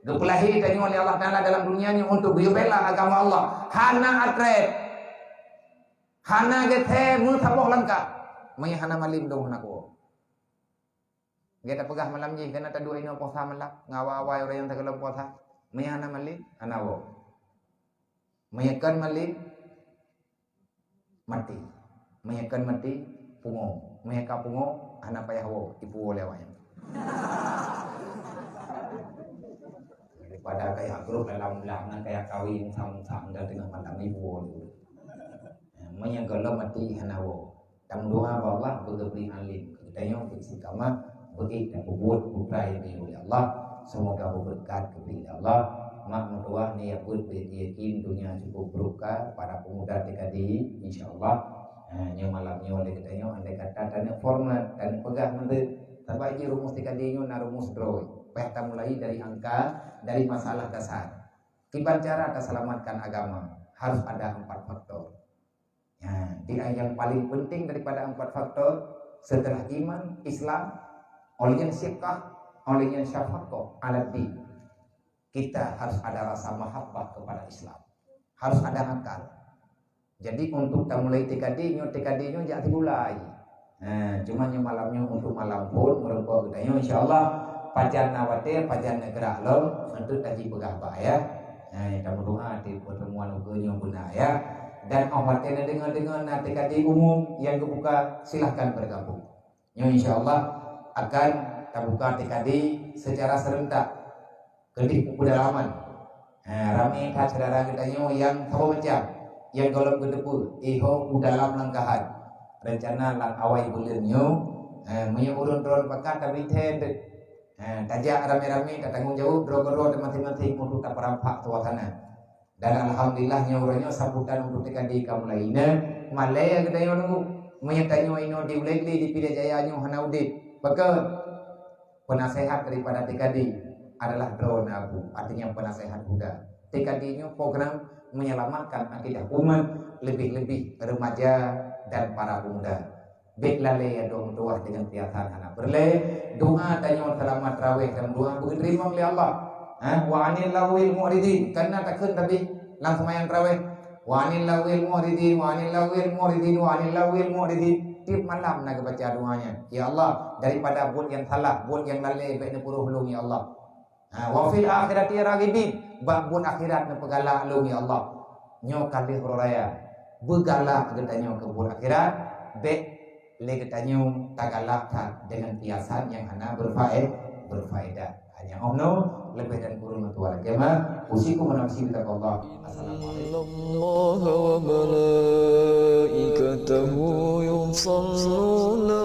Gepelahi tengok oleh Allah Ta'ala dalam dunianya untuk bela agama Allah. Hana atret, hana gethe, mutabok lengkap. Maya hana malim dong aku. Kita pegah malam je, kena tak dua ini puasa malam, ngawai orang yang tak kalau puasa. Maya hana malik, hana wo. Mayakan malik, mati. Mayakan mati, pungo. Mayaka pungo, hana payah wo, ipu lewanya. Daripada kayak grup dalam ulangan kayak kawin sama-sama dan tengah malam ibu wo. Mayakan mati, hana wo. Tam doa bahwa berberi alim. Kita yang bersikama, beri dan berbuat putra yang oleh Allah. Semoga berkat kepada Allah. Mak mertua niat pun yakin dunia cukup berkah para pemuda TKD insyaallah. Nya malamnya oleh katanya andai kata tanya format dan pegah menteri sampai je rumus TKD nya na rumus droy. Kita mulai dari masalah dasar. Gimana cara kita selamatkan agama? Harus ada 4 faktor. Ya, yang paling penting daripada 4 faktor setelah iman, Islam, olehnya syirkah, olehnya syafaqah, aladdi. Kita harus ada rasa mahabbah kepada Islam. Harus ada akal. Jadi untuk kita mulai TKD-nya jangan dimulai. Cuma yang malamnya untuk malam pun merempok kita insyaallah pajan nawate pajan negara lo untuk tadi begapa ya. Kita berdoa di pertemuan ugelnya guna ya. Dan awatnya dengan TKD umum yang kebuka silahkan bergabung. Insyaallah akan kita buka TKD secara serentak. Kedik pedalaman. Ramai saudara kita yang tahu macam yang golong gedepu iho dalam langkahan rencana lang awai bulannya menyurun drone pakat tapi tend tajak rame-rame tanggung jawab drone masing-masing untuk tak perampak suasana. Dan alhamdulillah nyuruhnya sambutan untuk TKD kamu lainnya Malaya kita yang nunggu menyertanya ino di Ulegli di Pidijaya Jaya nyu hanaudit maka penasehat daripada TKD adalah drone abu, artinya penasehat juga. TKD-nya program menyelamatkan akidah umat, lebih-lebih remaja dan para pemuda. Baiklah ya doa dengan tiatan anak berle doa tanya selamat raweh dan doa diterima oleh Allah. Wa anil lawil mu'ridin karena takkan tapi langsung main raweh. Wa anil lawil mu'ridin wa anil lawil mu'ridin wa anil lawil mu'ridin. Tiap malam nak baca doanya. Ya Allah, daripada buat yang salah, buat yang lalai baik nepuru hulung ya Allah. Wa fil akhirati ragibin babun akhirat na pagala alung ya Allah nyo kali horaya begala kita nyo ke bun akhirat be le kita nyo tagala dengan kiasan yang hana berfaedah hanya ono lebih dan kurang tuan jemaah usikum menafsi kita Allah. Assalamualaikum wa malaikatahu yusalluna